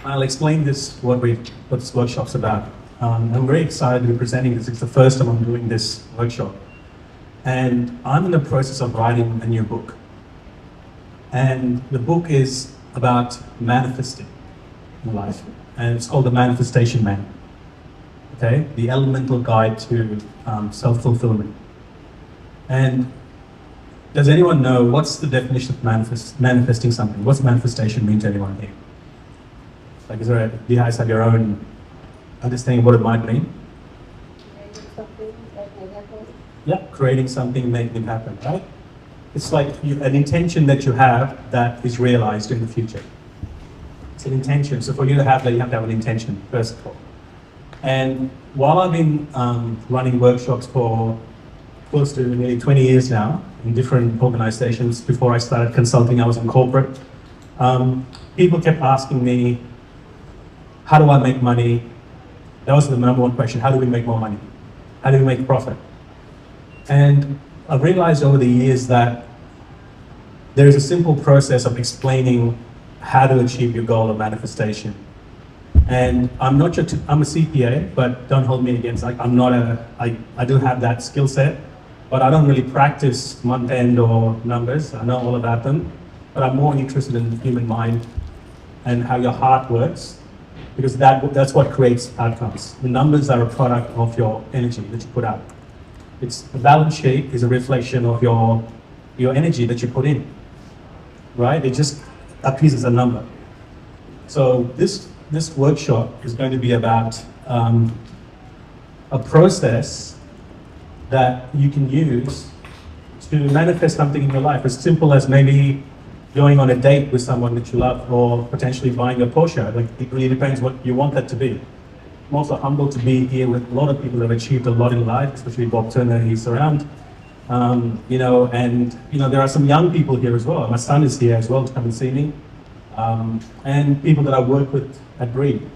I'll explain what this workshop's about. I'm very excited to be presenting this. It's the first time I'm doing this workshop. And I'm in the process of writing a new book. And the book is about manifesting in life. And it's called The Manifestation Man. Okay? The Elemental Guide to Self-Fulfillment. And does anyone know what's the definition of manifesting something? What's manifestation mean to anyone here? Like, do you guys have your own understanding of what it might mean? Creating something, making it happen. Yeah, creating something, making it happen, right? It's like an intention that you have that is realized in the future. It's an intention. So for you to have that, you have to have an intention, first of all. And while I've been running workshops for close to nearly 20 years now in different organizations, before I started consulting, I was in corporate. People kept asking me, how do I make money? That was the number one question. How do we make more money? How do we make profit? And I've realized over the years that there is a simple process of explaining how to achieve your goal of manifestation. And I'm a CPA, but don't hold me against, like, I do have that skill set, but I don't really practice month-end or numbers. I know all about them, but I'm more interested in the human mind and how your heart works, because that's what creates outcomes. The numbers are a product of your energy that you put out. The balance sheet is a reflection of your energy that you put in, right? It just appears as a number. So this workshop is going to be about a process that you can use to manifest something in your life, as simple as maybe going on a date with someone that you love, or potentially buying a Porsche. Like, it really depends what you want that to be. I'm also humbled to be here with a lot of people that have achieved a lot in life, especially Bob Turner, he's around. And there are some young people here as well. My son is here as well to come and see me. And people that I work with at Breed,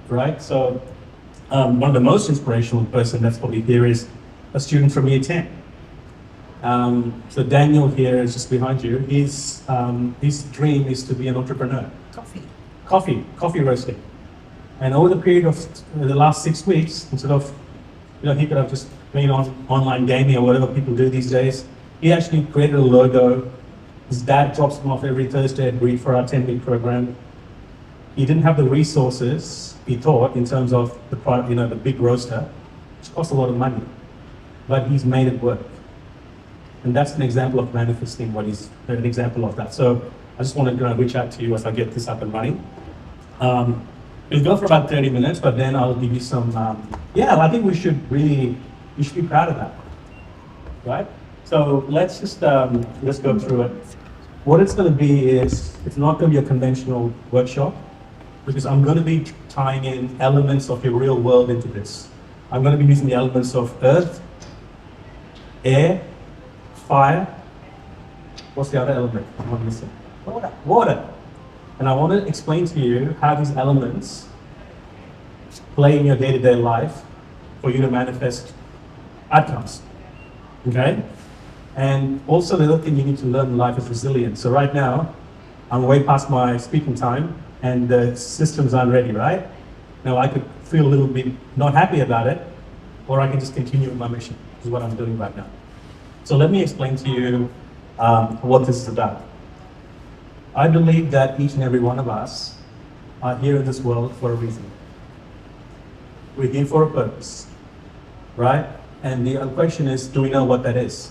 right? So one of the most inspirational person that's probably here is a student from year 10. So Daniel here is just behind you. His dream is to be an entrepreneur. Coffee roasting. And over the period of the last 6 weeks, instead of, he could have just been on online gaming or whatever people do these days, he actually created a logo. His dad drops him off every Thursday at Breed for our 10-week program. He didn't have the resources, he thought, in terms of the product, the big roaster, which costs a lot of money. But he's made it work. And that's an example of manifesting an example of that. So I just wanted to reach out to you as I get this up and running. We'll go for about 30 minutes, but then I'll give you some, I think you should be proud of that, right? So let's just, let's go through it. What it's gonna be is, it's not gonna be a conventional workshop, because I'm gonna be tying in elements of your real world into this. I'm gonna be using the elements of earth, air, fire. What's the other element I'm missing? Water. And I want to explain to you how these elements play in your day-to-day life for you to manifest outcomes. Okay? And also the other thing you need to learn in life is resilience. So right now, I'm way past my speaking time and the systems aren't ready, right? Now I could feel a little bit not happy about it, or I can just continue with my mission, which is what I'm doing right now. So let me explain to you what this is about. I believe that each and every one of us are here in this world for a reason. We're here for a purpose, right? And the question is, do we know what that is?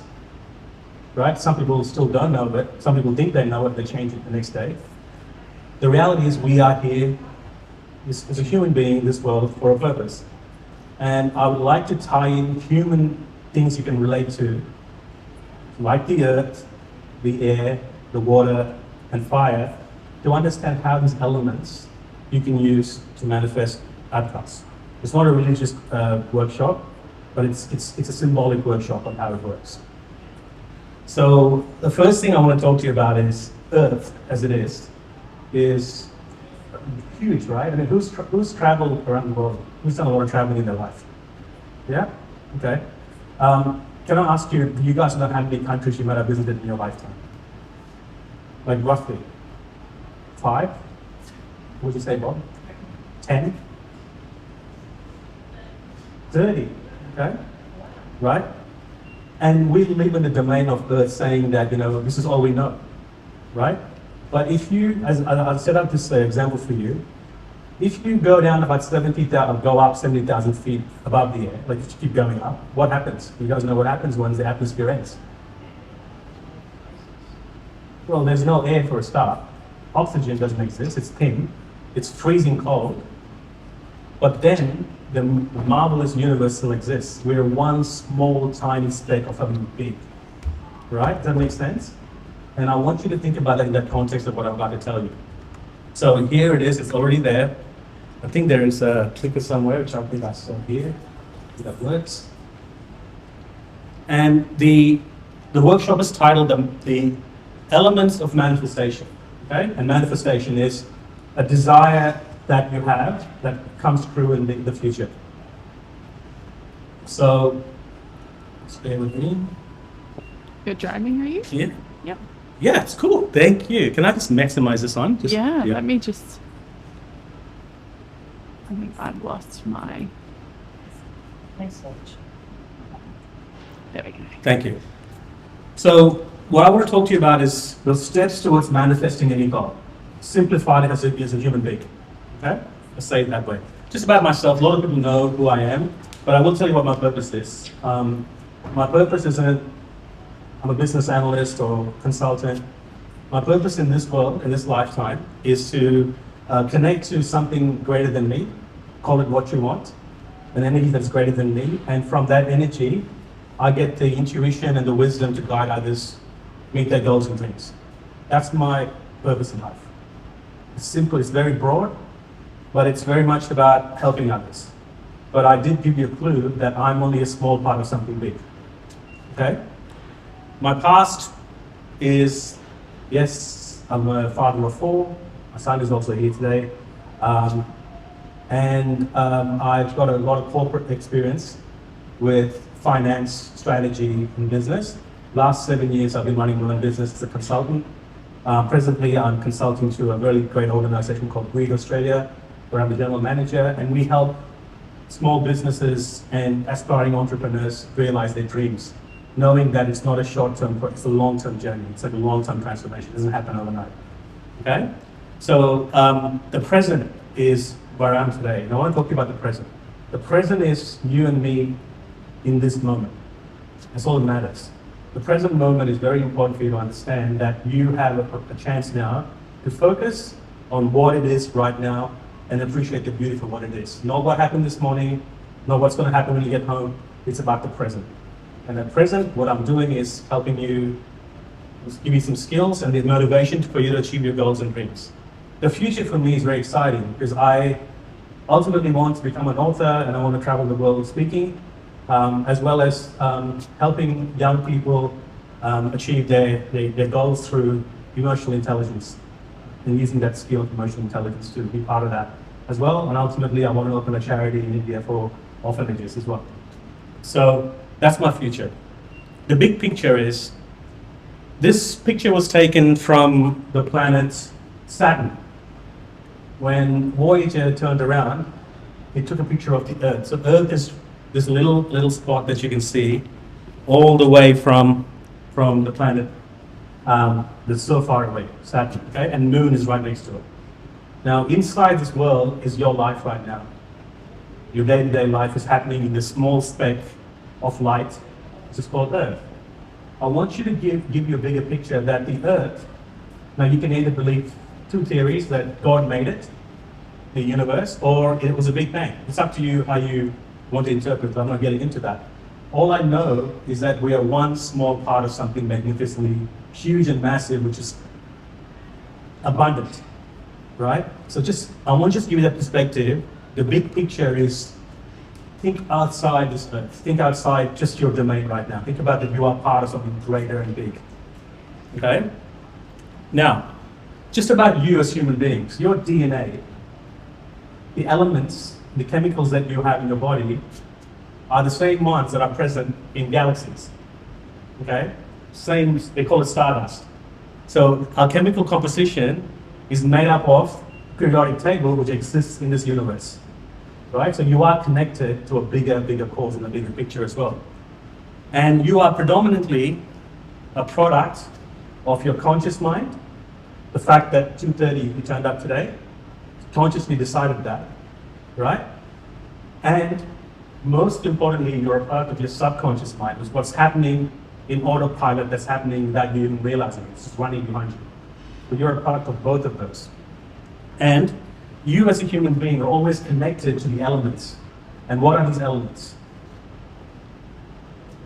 Right? Some people still don't know, but some people think they know it, they change it the next day. The reality is we are here as a human being in this world for a purpose. And I would like to tie in human things you can relate to, like the earth, the air, the water, and fire, to understand how these elements you can use to manifest outcomes. It's not a religious workshop, but it's a symbolic workshop on how it works. So the first thing I want to talk to you about is Earth, as it is huge, right? I mean, who's traveled around the world? Who's done a lot of traveling in their life? Yeah? Okay. Can I ask you, do you guys know how many countries you might have visited in your lifetime? Like roughly? 5? would you say, Bob? 10? 30, okay? Right? And we live in the domain of Earth saying that, this is all we know, right? But if you, as I'll set up this example for you, if you go down about 70,000, go up 70,000 feet above the air, like if you keep going up, what happens? You guys know what happens when the atmosphere ends? Well, there's no air for a start. Oxygen doesn't exist, it's thin, it's freezing cold. But then the marvelous universe still exists. We're one small, tiny speck of something big. Right? Does that make sense? And I want you to think about it in that context of what I'm about to tell you. So here it is, it's already there. I think there is a clicker somewhere, which I think I saw here. That works. And the workshop is titled the Elements of Manifestation. Okay? And manifestation is a desire that you have that comes true in the future. So, stay with me. You're driving, are you? Yeah. Yep. Yeah, it's cool. Thank you. Can I just maximize this on? Let me just. I think I've lost my. Message. There we go. Thank you. So, what I want to talk to you about is the steps towards manifesting any goal. Simplified as a human being. Okay? Let's say it that way. Just about myself, a lot of people know who I am, but I will tell you what my purpose is. My purpose isn't, I'm a business analyst or consultant. My purpose in this world, in this lifetime, is to connect to something greater than me, call it what you want, an energy that's greater than me, and from that energy, I get the intuition and the wisdom to guide others meet their goals and dreams. That's my purpose in life. It's simple, it's very broad, but it's very much about helping others. But I did give you a clue that I'm only a small part of something big. Okay? My past is, yes, I'm a father of 4. My son is also here today. I've got a lot of corporate experience with finance, strategy, and business. Last 7 years, I've been running my own business as a consultant. Presently, I'm consulting to a really great organization called Greed Australia, where I'm the general manager, and we help small businesses and aspiring entrepreneurs realize their dreams, knowing that it's not a short-term, it's a long-term journey. It's like a long-term transformation. It doesn't happen overnight. Okay? So the present is where I am today. And I want to talk to you about the present. The present is you and me in this moment. That's all that matters. The present moment is very important for you to understand that you have a chance now to focus on what it is right now and appreciate the beauty for what it is. Not what happened this morning, not what's going to happen when you get home. It's about the present. And at present, what I'm doing is helping you, give you some skills and the motivation for you to achieve your goals and dreams. The future for me is very exciting because I ultimately want to become an author and I want to travel the world speaking, as well as helping young people achieve their goals through emotional intelligence and using that skill of emotional intelligence to be part of that as well. And ultimately, I want to open a charity in India for orphanages as well. So that's my future. The big picture is, this picture was taken from the planet Saturn. When Voyager turned around, it took a picture of the Earth. So Earth is this little spot that you can see all the way from the planet that's so far away, Saturn, okay? And Moon is right next to it. Now, inside this world is your life right now. Your day-to-day life is happening in this small speck of light, which is called Earth. I want you to give you a bigger picture that the Earth, now you can either believe 2 theories, that God made it, the universe, or it was a big bang. It's up to you how you want to interpret it. I'm not getting into that. All I know is that we are one small part of something magnificently huge and massive, which is abundant, right? So I want to just give you that perspective. The big picture is, think outside this earth. Think outside just your domain right now. Think about that you are part of something greater and big, okay? Now, just about you as human beings, your DNA, the elements, the chemicals that you have in your body are the same ones that are present in galaxies, okay? Same, they call it stardust. So our chemical composition is made up of periodic table which exists in this universe, right? So you are connected to a bigger cause and a bigger picture as well. And you are predominantly a product of your conscious mind. The fact that 2:30 you turned up today, consciously decided that, right? And most importantly, you're a part of your subconscious mind. It's what's happening in autopilot that's happening that you even realizing. It's just running behind you. But you're a product of both of those. And you as a human being are always connected to the elements. And what are these elements?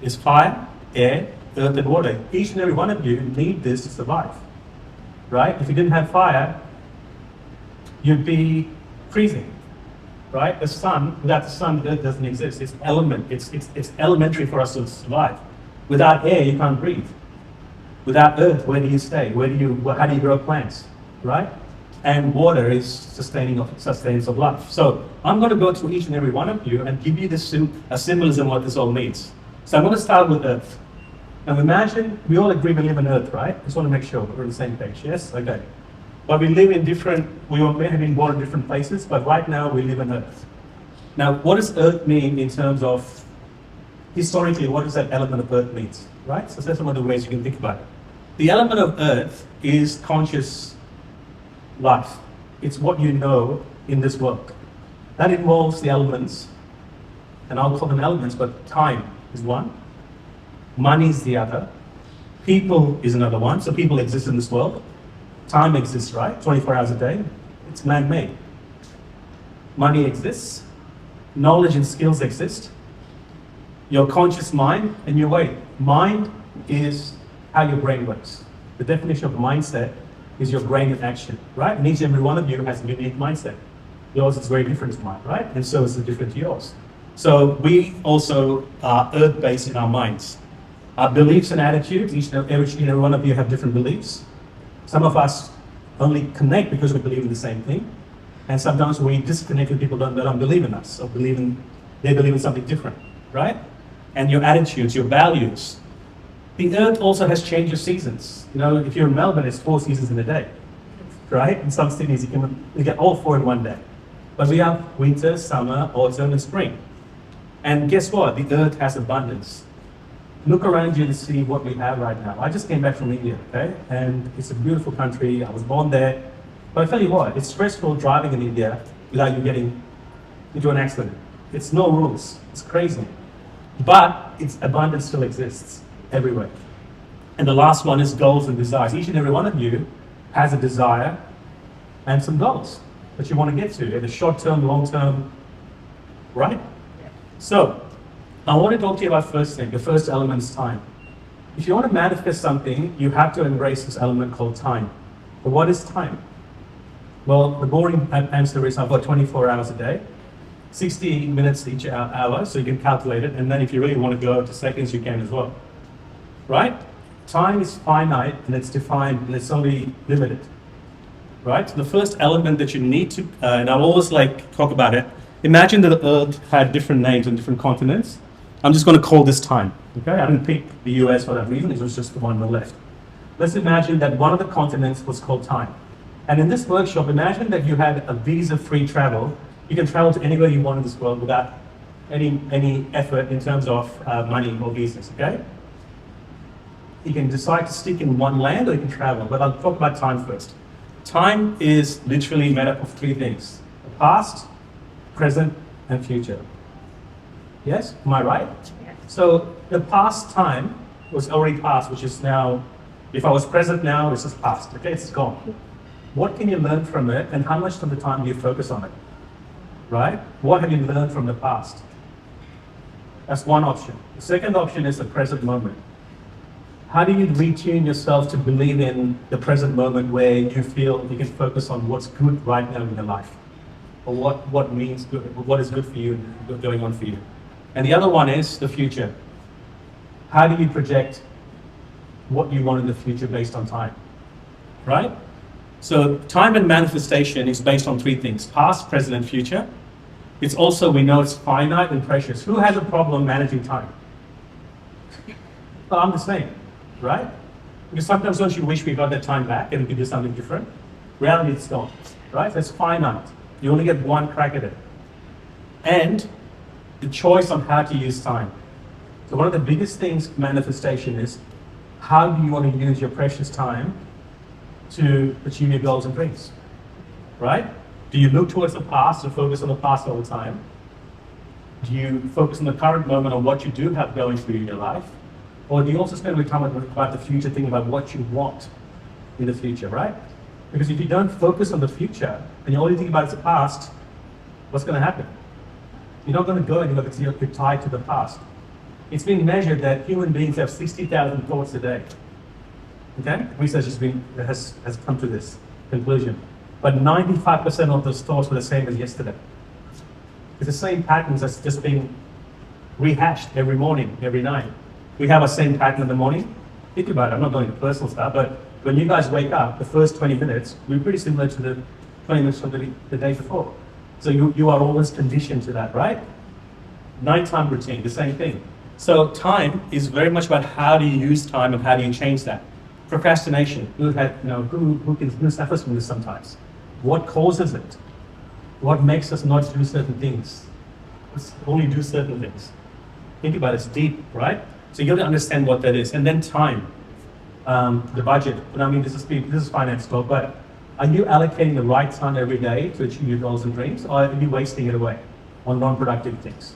It's fire, air, earth, and water. Each and every one of you need this to survive, right? If you didn't have fire, you'd be freezing, right? The sun, without the sun, the earth doesn't exist. It's element. It's elementary for us to survive. Without air, you can't breathe. Without earth, where do you stay? How do you grow plants, right? And water is sustenance of life. So I'm going to go through each and every one of you and give you a symbolism of what this all means. So I'm going to start with earth. Now imagine, we all agree we live on earth, right? Just want to make sure we're on the same page, yes? Okay. But we live in we may have been born in different places, but right now we live on earth. Now, what does earth mean in terms of, historically, what does that element of earth mean, right? So that's one of the ways you can think about it. The element of earth is conscious life. It's what you know in this world. That involves the elements, and I'll call them elements, but time is one, money is the other, people is another one, so people exist in this world. Time exists, right? 24 hours a day. It's man-made. Money exists. Knowledge and skills exist. Your conscious mind and your way. Mind is how your brain works. The definition of mindset is your brain in action, right? And each and every one of you has a unique mindset. Yours is very different to mine, right? And so is it different to yours. So we also are earth-based in our minds. Our beliefs and attitudes, each and every one of you have different beliefs. Some of us only connect because we believe in the same thing. And sometimes we disconnect with people that don't believe in us or they believe in something different, right? And your attitudes, your values. The earth also has changed your seasons. You know, if you're in Melbourne, it's 4 seasons in a day, right? In some cities, you get all 4 in one day. But we have winter, summer, autumn, and spring. And guess what? The earth has abundance. Look around you and see what we have right now. I just came back from India, okay? And it's a beautiful country. I was born there. But I tell you what, it's stressful driving in India without you getting into an accident. It's no rules. It's crazy. But its abundance still exists everywhere. And the last one is goals and desires. Each and every one of you has a desire and some goals that you want to get to, either short-term, long-term, right? So, I want to talk to you about first thing. The first element is time. If you want to manifest something, you have to embrace this element called time. But what is time? Well, the boring answer is I've got 24 hours a day, 60 minutes each hour, so you can calculate it. And then if you really want to go to seconds, you can as well. Right? Time is finite and it's defined and it's only limited. Right? So the first element that you need to, and I always talk about it, imagine that the earth had different names on different continents. I'm just going to call this time, okay? I didn't pick the US for that reason, it was just the one on the left. Let's imagine that one of the continents was called time. And in this workshop, imagine that you had a visa-free travel. You can travel to anywhere you want in this world without any effort in terms of money or visas, okay? You can decide to stick in one land or you can travel, but I'll talk about time first. Time is literally made up of 3 things: the past, present, and future. Yes? Am I right? Yes. So the past time was already past, which is now, if I was present now, it's just past, okay? It's gone. What can you learn from it, and how much of the time do you focus on it? Right? What have you learned from the past? That's one option. The second option is the present moment. How do you retune yourself to believe in the present moment where you feel you can focus on what's good right now in your life? Or what means good, what is good for you and going on for you? And the other one is the future. How do you project what you want in the future based on time? Right? So time and manifestation is based on 3 things: past, present, and future. It's also, we know it's finite and precious. Who has a problem managing time? Well, I'm the same, right? Because sometimes don't you wish we got that time back and we could do something different? Reality, it's gone. right? So it's finite. You only get one crack at it. And the choice on how to use time. So one of the biggest things manifestation is, how do you want to use your precious time to achieve your goals and dreams, right? Do you look towards the past and focus on the past all the time? Do you focus on the current moment on what you do have going for you in your life? Or do you also spend time about the future, thinking about what you want in the future, right? Because if you don't focus on the future and you only think about the past, what's going to happen? You're not going to go anywhere because you're tied to the past. It's been measured that human beings have 60,000 thoughts a day. Okay? Research has come to this conclusion. But 95% of those thoughts were the same as yesterday. It's the same patterns that's just being rehashed every morning, every night. We have a same pattern in the morning. Think about it. I'm not going into personal stuff, but when you guys wake up, the first 20 minutes, we're pretty similar to the 20 minutes from the day before. So you are always conditioned to that, right? Nighttime routine, the same thing. So time is very much about how do you use time and how do you change that. Procrastination. Who suffers from this sometimes? What causes it? What makes us not do certain things? Let's only do certain things. Think about it, it's deep, right? So you got to understand what that is. And then time, the budget. And I mean, this is finance talk, but are you allocating the right time every day to achieve your goals and dreams, or are you wasting it away on non-productive things?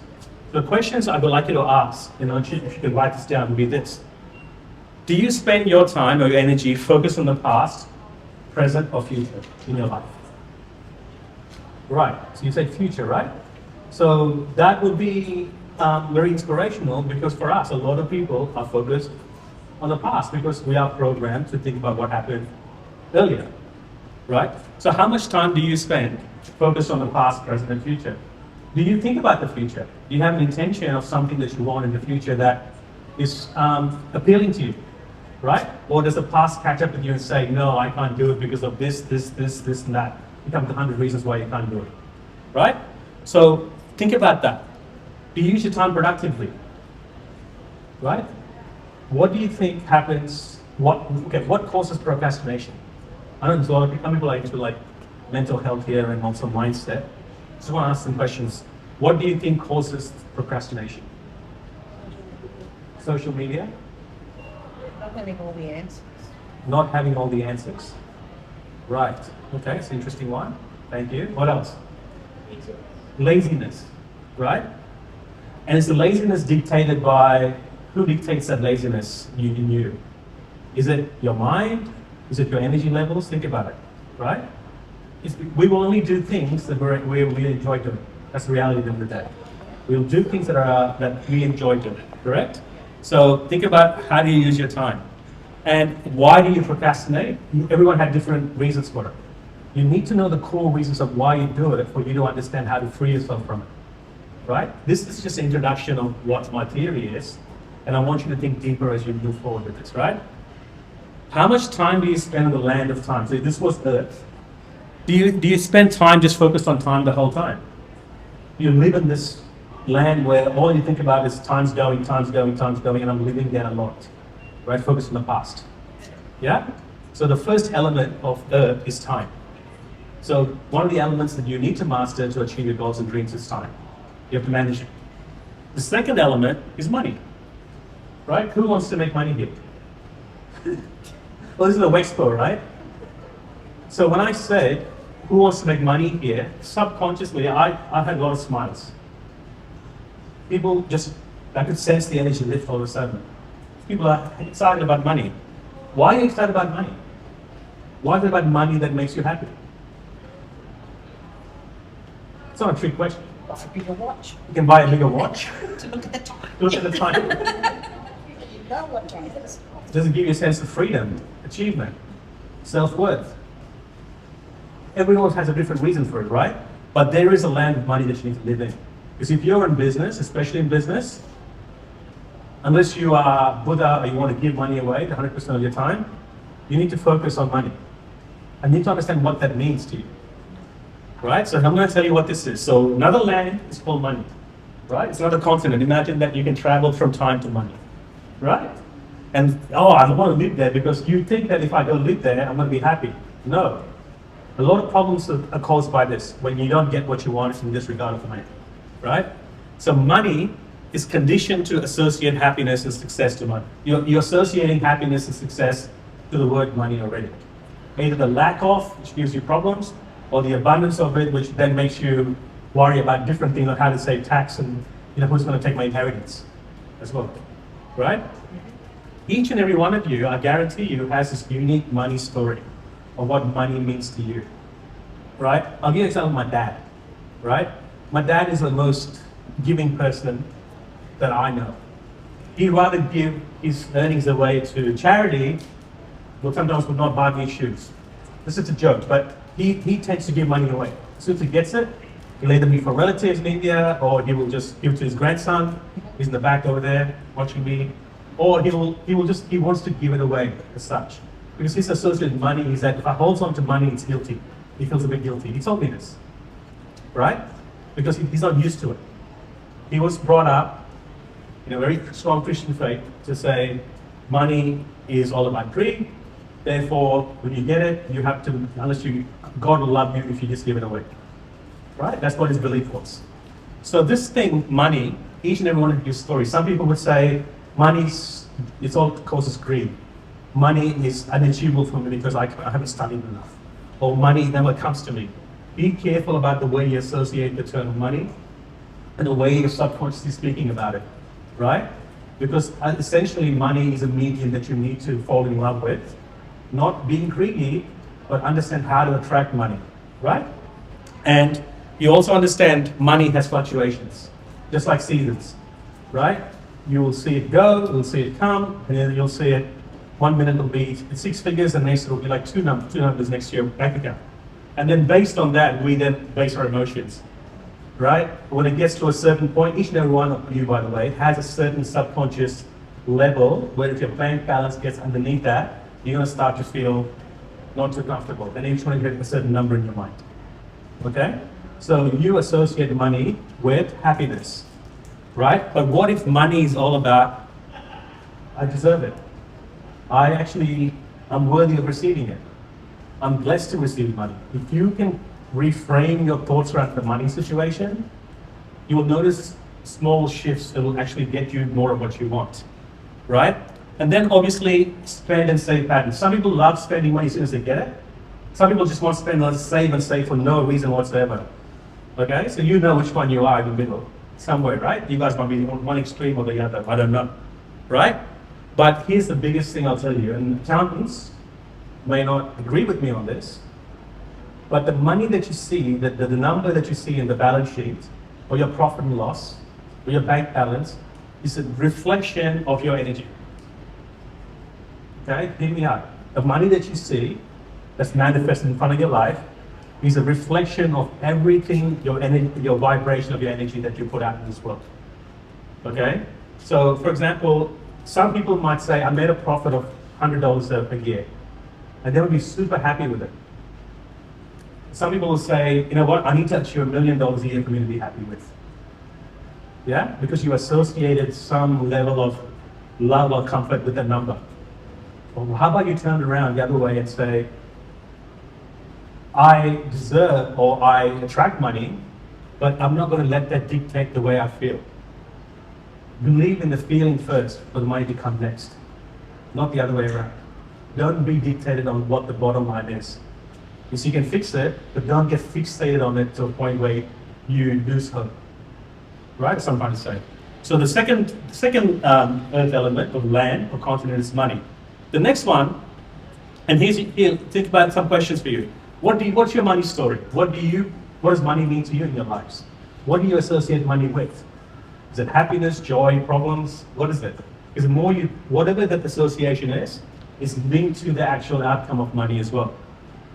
The questions I would like you to ask, if you can write this down, would be this. Do you spend your time or your energy focused on the past, present, or future in your life? Right, so you say future, right? So that would be very inspirational, because for us, a lot of people are focused on the past because we are programmed to think about what happened earlier, right? So how much time do you spend focused on the past, present, and future? Do you think about the future? Do you have an intention of something that you want in the future that is appealing to you, right? Or does the past catch up with you and say, no, I can't do it because of this, and that? You come to 100 reasons why you can't do it, right? So think about that. Do you use your time productively, right? What do you think happens? What causes procrastination? I know there's a lot of people are into like mental health here and also mindset. So I want to ask some questions. What do you think causes procrastination? Social media? Not having all the answers. Not having all the answers. Right. Okay, it's an interesting one. Thank you. What else? Laziness. Right? And is the laziness dictated by, who dictates that laziness in you? Is it your mind? Is it your energy levels? Think about it. Right? We will only do things that we enjoy doing. That's the reality of the day. We'll do things that we enjoy doing, correct? So think about, how do you use your time? And why do you procrastinate? Everyone had different reasons for it. You need to know the core reasons of why you do it for you to understand how to free yourself from it, right? This is just an introduction of what my theory is, and I want you to think deeper as you move forward with this, right? How much time do you spend on the land of time? So this was Earth. Do you spend time just focused on time the whole time? You live in this land where all you think about is time's going, and I'm living there a lot, right? Focus on the past. Yeah? So the first element of Earth is time. So one of the elements that you need to master to achieve your goals and dreams is time. You have to manage it. The second element is money, right? Who wants to make money here? Well, this is a Wexpo, right? So when I said, who wants to make money here, subconsciously, I had a lot of smiles. People just, I could sense the energy lift all of a sudden. People are excited about money. Why are you excited about money? Why is it about money that makes you happy? It's not a trick question. Buy a bigger watch. You can buy a bigger watch. To look at the time. Look at the time. You know what time it is. Does it give you a sense of freedom, achievement, self-worth? Everyone has a different reason for it, right? But there is a land of money that you need to live in. Because if you're in business, especially in business, unless you are Buddha or you want to give money away 100% of your time, you need to focus on money. And you need to understand what that means to you. Right? So I'm going to tell you what this is. So another land is called money. Right? It's not a continent. Imagine that you can travel from time to money. Right? And, I want to live there because you think that if I go live there, I'm going to be happy. No. A lot of problems are caused by this, when you don't get what you want in this regard of money, right? So money is conditioned to associate happiness and success to money. You're associating happiness and success to the word money already. Either the lack of, which gives you problems, or the abundance of it, which then makes you worry about different things, like how to save tax and who's going to take my inheritance as well, right? Each and every one of you, I guarantee you, has this unique money story of what money means to you, right? I'll give you an example of my dad, right? My dad is the most giving person that I know. He'd rather give his earnings away to charity, but sometimes would not buy me shoes. This is a joke, but he tends to give money away. As soon as he gets it, he'll either be for relatives in India, or he will just give it to his grandson. He's in the back over there watching me. Or he wants to give it away as such. Because his associated money is that if I hold on to money, it's guilty. He feels a bit guilty. He told me this, right? Because he's not used to it. He was brought up in a very strong Christian faith to say money is all about greed. Therefore, when you get it, you have to, God will love you if you just give it away. Right? That's what his belief was. So this thing, money, each and every one of your stories, some people would say, it's all causes greed. Money is unachievable for me because I haven't studied enough. Or money never comes to me. Be careful about the way you associate the term money and the way you're subconsciously speaking about it, right? Because essentially money is a medium that you need to fall in love with. Not being greedy, but understand how to attract money, right? And you also understand money has fluctuations, just like seasons, right? You will see it go, you'll see it come, and then you'll see it, 1 minute it'll be 6 figures, and next it'll be like two numbers next year bank account. And then based on that, we then base our emotions, right? When it gets to a certain point, each and every one of you, by the way, has a certain subconscious level where if your bank balance gets underneath that, you're going to start to feel not too comfortable. Then each one hit a certain number in your mind, okay? So you associate money with happiness, right? But what if money is all about, I deserve it. I'm worthy of receiving it. I'm blessed to receive money. If you can reframe your thoughts around the money situation, you will notice small shifts that will actually get you more of what you want, right? And then obviously spend and save patterns. Some people love spending money as soon as they get it. Some people just want to spend and save for no reason whatsoever. Okay, so you know which one you are in the middle, somewhere, right? You guys might be on one extreme or the other, I don't know, right? But here's the biggest thing I'll tell you, and accountants may not agree with me on this, but the money that you see, the number that you see in the balance sheet, or your profit and loss, or your bank balance, is a reflection of your energy. Okay, hear me out. The money that you see that's manifested in front of your life is a reflection of everything, your energy, your vibration of your energy that you put out in this world. Okay? So, for example, some people might say, I made a profit of $100 a year, and they would be super happy with it. Some people will say, you know what, I need to achieve $1 million a year for me to be happy with. Yeah? Because you associated some level of love or comfort with that number. Well, how about you turn it around the other way and say, I deserve or I attract money, but I'm not going to let that dictate the way I feel. Believe in the feeling first for the money to come next, not the other way around. Don't be dictated on what the bottom line is. Because you can fix it, but don't get fixated on it to a point where you lose hope. Right? That's what I'm trying to say. So the second earth element of land or continent is money. The next one, and here, think about some questions for you. What's your money story? What does money mean to you in your lives? What do you associate money with? Is it happiness, joy, problems? What is it? Because whatever that association is linked to the actual outcome of money as well.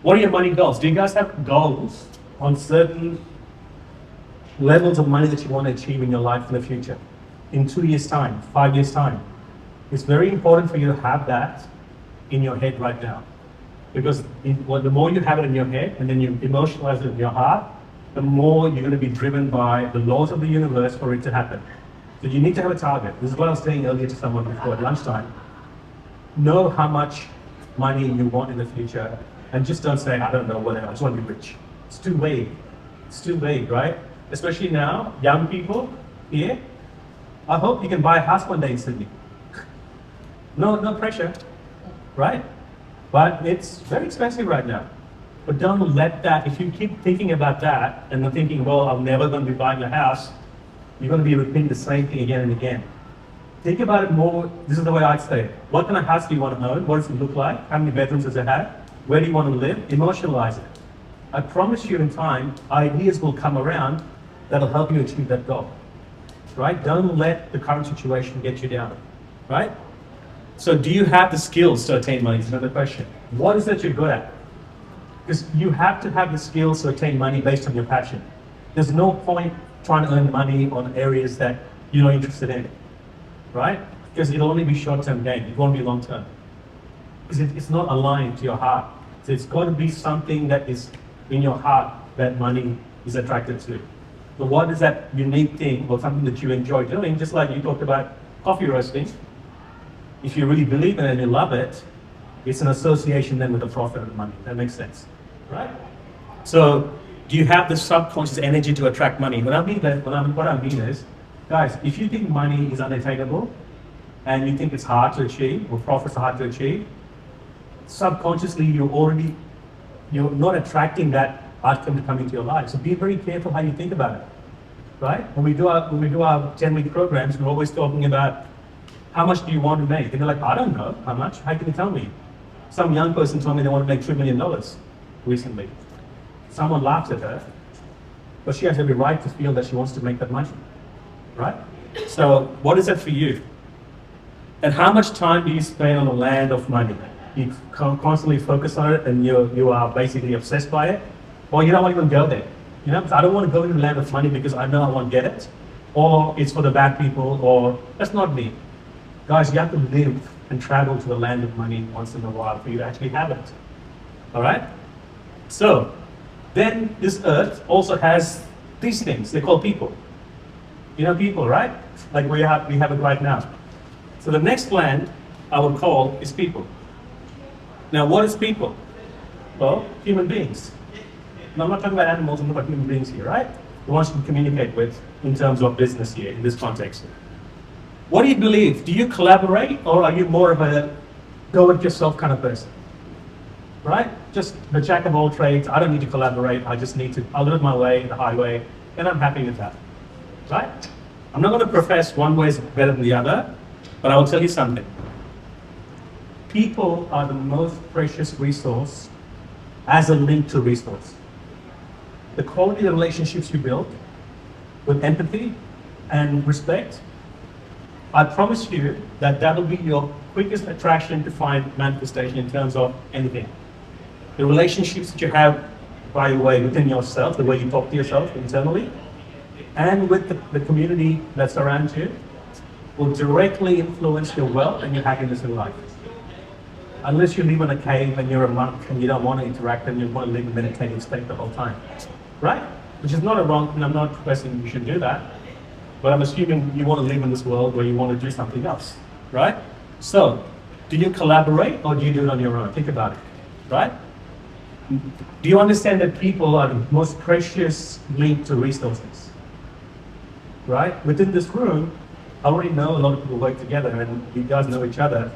What are your money goals? Do you guys have goals on certain levels of money that you want to achieve in your life in the future? In 2 years' time, 5 years' time? It's very important for you to have that in your head right now. Because the more you have it in your head and then you emotionalize it in your heart, the more you're going to be driven by the laws of the universe for it to happen. So you need to have a target. This is what I was saying earlier to someone before at lunchtime. Know how much money you want in the future And just don't say, I don't know, whatever, I just want to be rich. It's too vague. It's too vague, right? Especially now, young people here, I hope you can buy a house one day in Sydney. No pressure, right? But it's very expensive right now. But don't let that, if you keep thinking about that and then thinking, well, I'm never going to be buying a house, you're going to be repeating the same thing again and again. Think about it more, this is the way I'd say it. What kind of house do you want to own? What does it look like? How many bedrooms does it have? Where do you want to live? Emotionalize it. I promise you in time, ideas will come around that'll help you achieve that goal, right? Don't let the current situation get you down, right? So do you have the skills to attain money is another question. What is it you're good at? Because you have to have the skills to attain money based on your passion. There's no point trying to earn money on areas that you're not interested in, right? Because it'll only be short-term gain, it won't be long-term. Because it's not aligned to your heart. So it's got to be something that is in your heart that money is attracted to. So what is that unique thing or something that you enjoy doing? Just like you talked about coffee roasting. If you really believe in it and you love it, it's an association then with the profit and the money. That makes sense, right? So do you have the subconscious energy to attract money? What I mean is, guys, if you think money is unattainable and you think it's hard to achieve or profits are hard to achieve, subconsciously you're not attracting that outcome to come into your life. So be very careful how you think about it, right? When we do our 10-week programs, we're always talking about how much do you want to make? And they're like, I don't know how much. How can you tell me? Some young person told me they want to make $3 million recently. Someone laughed at her, but she has every right to feel that she wants to make that money, right? So what is that for you? And how much time do you spend on the land of money? You constantly focus on it and you are basically obsessed by it, or you don't want to even go there. You know, I don't want to go into the land of money because I know I won't get it, or it's for the bad people, or that's not me. Guys, you have to live and travel to the land of money once in a while for you to actually have it. All right? So, then this earth also has these things, they're called people. You know people, right? Like we have it right now. So the next land I would call is people. Now what is people? Well, human beings. Now I'm not talking about animals, I'm talking about human beings here, right? The ones you communicate with in terms of business here, in this context. What do you believe? Do you collaborate or are you more of a go-it-yourself kind of person? Right? Just the jack of all trades, I don't need to collaborate, I'll live my way, the highway, and I'm happy with that. Right? I'm not going to profess one way is better than the other, but I will tell you something. People are the most precious resource as a link to resource. The quality of relationships you build with empathy and respect, I promise you that that'll be your quickest attraction to find manifestation in terms of anything. The relationships that you have, by the way, within yourself, the way you talk to yourself internally, and with the community that surrounds you, will directly influence your wealth and your happiness in life. Unless you live in a cave and you're a monk and you don't want to interact and you want to live in meditative state the whole time, right? Which is not a wrong, and I'm not requesting you should do that, but I'm assuming you want to live in this world where you want to do something else, right? So, do you collaborate or do you do it on your own? Think about it, right? Do you understand that people are the most precious link to resources, right? Within this room, I already know a lot of people work together and you guys know each other,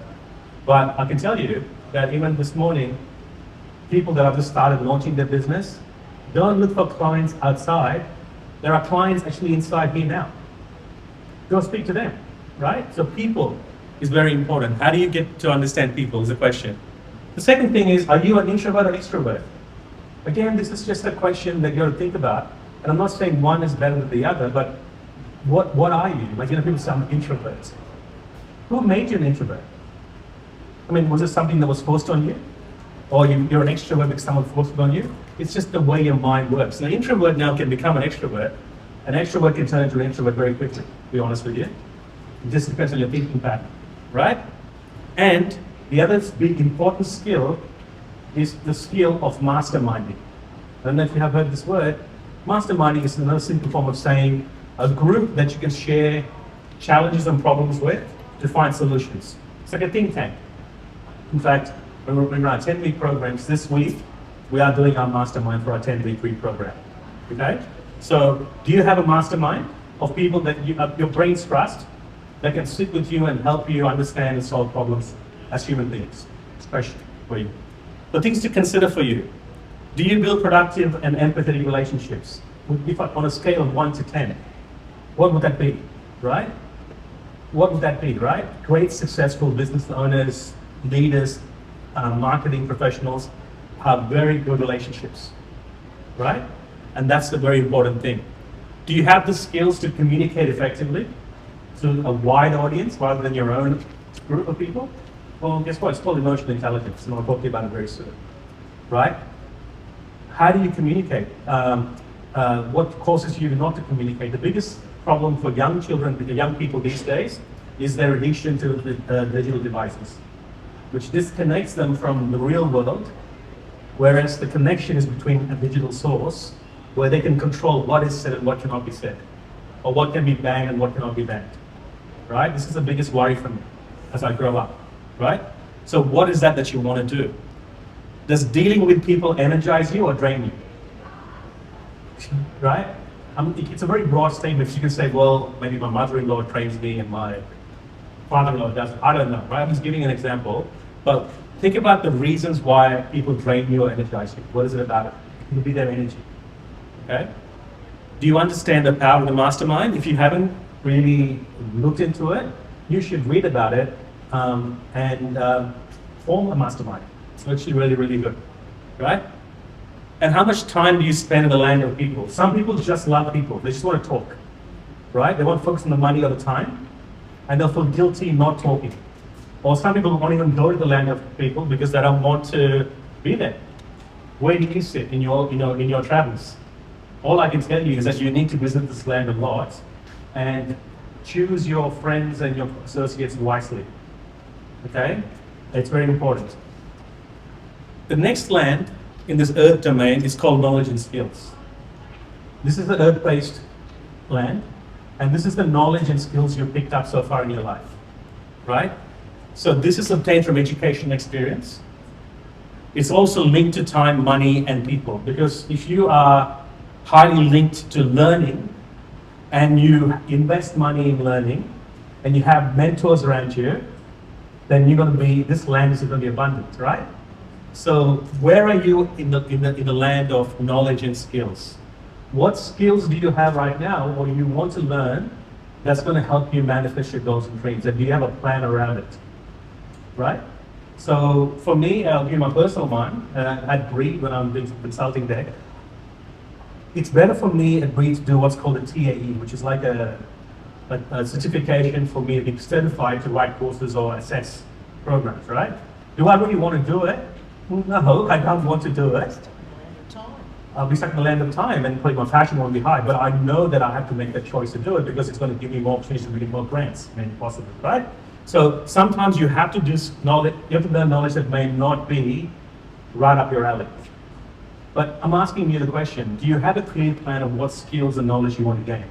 but I can tell you that even this morning, people that have just started launching their business, don't look for clients outside. There are clients actually inside here now. Go speak to them, right? So people is very important. How do you get to understand people is the question. The second thing is, are you an introvert or extrovert? Again, this is just a question that you have to think about. And I'm not saying one is better than the other, but what are you? Like, you know, people say I'm an introvert. Who made you an introvert? I mean, was it something that was forced on you? Or you're an extrovert because someone forced it on you? It's just the way your mind works. Now, an introvert now can become an extrovert. An extrovert can turn into an introvert very quickly, to be honest with you. It just depends on your thinking pattern, right? And the other big important skill is the skill of masterminding. I don't know if you have heard this word. Masterminding is another simple form of saying a group that you can share challenges and problems with to find solutions. It's like a think tank. In fact, We run our 10-week programs. This week, we are doing our mastermind for our 10-week reprogram. Okay? So, do you have a mastermind of people that your brains trust, that can sit with you and help you understand and solve problems as human beings? Question for you. The things to consider for you. Do you build productive and empathetic relationships? On a scale of 1 to 10, what would that be, right? What would that be, right? Great successful business owners, leaders, marketing professionals have very good relationships, right? And that's the very important thing. Do you have the skills to communicate effectively to a wide audience rather than your own group of people? Well, guess what? It's called emotional intelligence, and I'll talk to you about it very soon, right? How do you communicate? What causes you not to communicate? The biggest problem for young children, young people these days, is their addiction to digital devices, which disconnects them from the real world, whereas the connection is between a digital source where they can control what is said and what cannot be said, or what can be banned and what cannot be banned, right? This is the biggest worry for me as I grow up, right? So what is that you want to do? Does dealing with people energize you or drain you? Right? It's a very broad statement. You can say, well, maybe my mother-in-law trains me and my father-in-law doesn't. I don't know, right? I'm just giving an example. But think about the reasons why people drain you or energize you. What is it about it? It will be their energy. Okay? Do you understand the power of the mastermind? If you haven't really looked into it, you should read about it and form a mastermind. It's actually really, really good, right? And how much time do you spend in the land of people? Some people just love people. They just want to talk, right? They won't focus on the money all the time, and they'll feel guilty not talking. Or some people won't even go to the land of people because they don't want to be there. Where do you sit in your travels? All I can tell you is that you need to visit this land a lot and choose your friends and your associates wisely. Okay? It's very important. The next land in this earth domain is called knowledge and skills. This is the earth-based land, and this is the knowledge and skills you've picked up so far in your life, right? So this is obtained from education experience. It's also linked to time, money, and people, because if you are highly linked to learning and you invest money in learning and you have mentors around you, then this land is going to be abundant, right? So where are you in the land of knowledge and skills? What skills do you have right now or you want to learn that's going to help you manifest your goals and dreams? And do you have a plan around it? Right? So for me, I'll give you my personal one. At Breed, when I'm doing consulting there, it's better for me at Breed to do what's called a TAE, which is like a certification for me to be certified to write courses or assess programs, right? Do I really want to do it? No, I don't want to do it. I'll be stuck in the land of time and probably my passion won't be high, but I know that I have to make that choice to do it because it's going to give me more opportunities to read more grants, maybe possibly, right? So sometimes you have to do knowledge, you have to learn knowledge that may not be right up your alley. But I'm asking you the question, do you have a clear plan of what skills and knowledge you want to gain?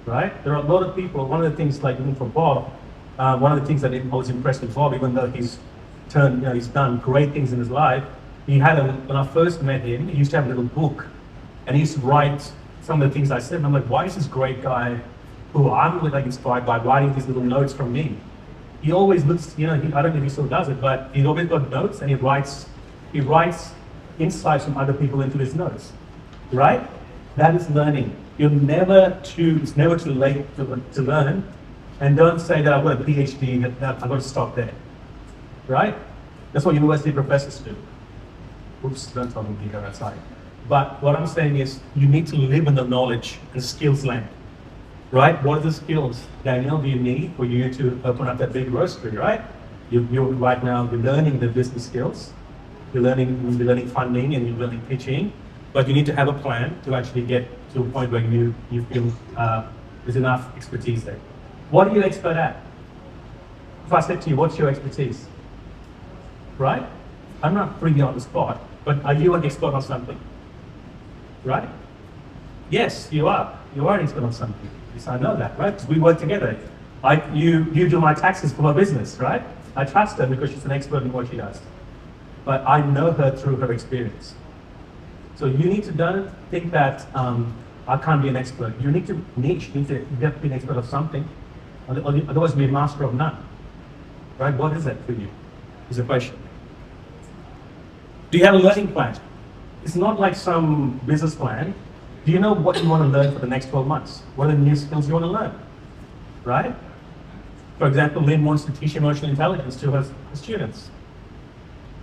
Right? There are a lot of people, one of the things like even for Bob, one of the things that I was impressed with Bob, even though he's done great things in his life, when I first met him, he used to have a little book and he used to write some of the things I said, and I'm like, why is this great guy who I'm inspired by writing these little notes from me? He always looks, I don't know if he still does it, but he's always got notes and he writes insights from other people into his notes, right? That is learning. It's never too late to learn, and don't say that I've got a PhD, that I've got to stop there, right? That's what university professors do. Oops, don't tell me to go outside. But what I'm saying is you need to live in the knowledge and skills land, right? What are the skills, Daniel, do you need for you to open up that big grocery, right? You're right now, you're learning the business skills, you're learning funding and you're learning pitching, but you need to have a plan to actually get to a point where you feel there's enough expertise there. What are you expert at? If I said to you, what's your expertise? Right? I'm not putting you on the spot, but are you an expert on something? Right? Yes, you are. You are an expert on something. Yes, I know that, right? Because we work together. You do my taxes for my business, right? I trust her because she's an expert in what she does. but I know her through her experience. So you need to don't think that I can't be an expert. You need to niche. You have to be an expert of something. Otherwise, you'll be a master of none. Right? What is that for you? Is the question. Do you have a learning plan? It's not like some business plan. Do you know what you want to learn for the next 12 months? What are the new skills you want to learn? Right? For example, Lynn wants to teach emotional intelligence to her students.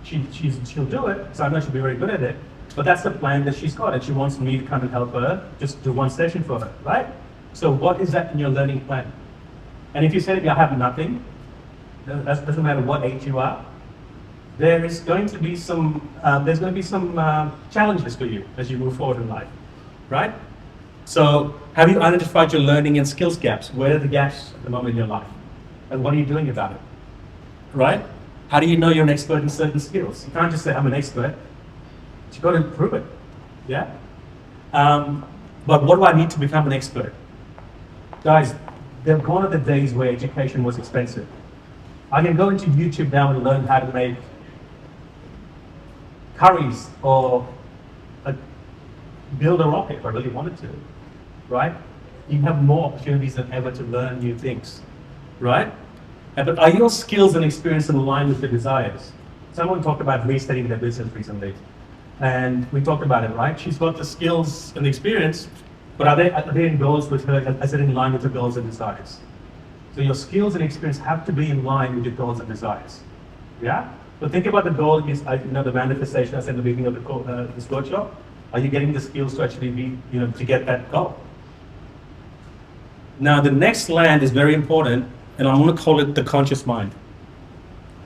She'll do it, so I know she'll be very good at it. But that's the plan that she's got, and she wants me to come and help her, just do one session for her, right? So what is that in your learning plan? And if you say to me, I have nothing, that doesn't matter what age you are, there is going to be some challenges for you as you move forward in life, right? So have you identified your learning and skills gaps? Where are the gaps at the moment in your life? And what are you doing about it, right? How do you know you're an expert in certain skills? You can't just say, I'm an expert. You've got to prove it, yeah? But what do I need to become an expert? Guys, there are gone are the days where education was expensive. I can go into YouTube now and learn how to make curries or build a rocket if I really wanted to, right? You have more opportunities than ever to learn new things, right? But are your skills and experience in line with your desires? Someone talked about resetting their business recently, and we talked about it, right? She's got the skills and the experience, but are they in goals with her? Is it in line with her goals and desires? So your skills and experience have to be in line with your goals and desires. Yeah? So think about the goal is, the manifestation I said at the beginning of this workshop. Are you getting the skills to actually be, to get that goal? Now the next land is very important, and I'm going to call it the conscious mind.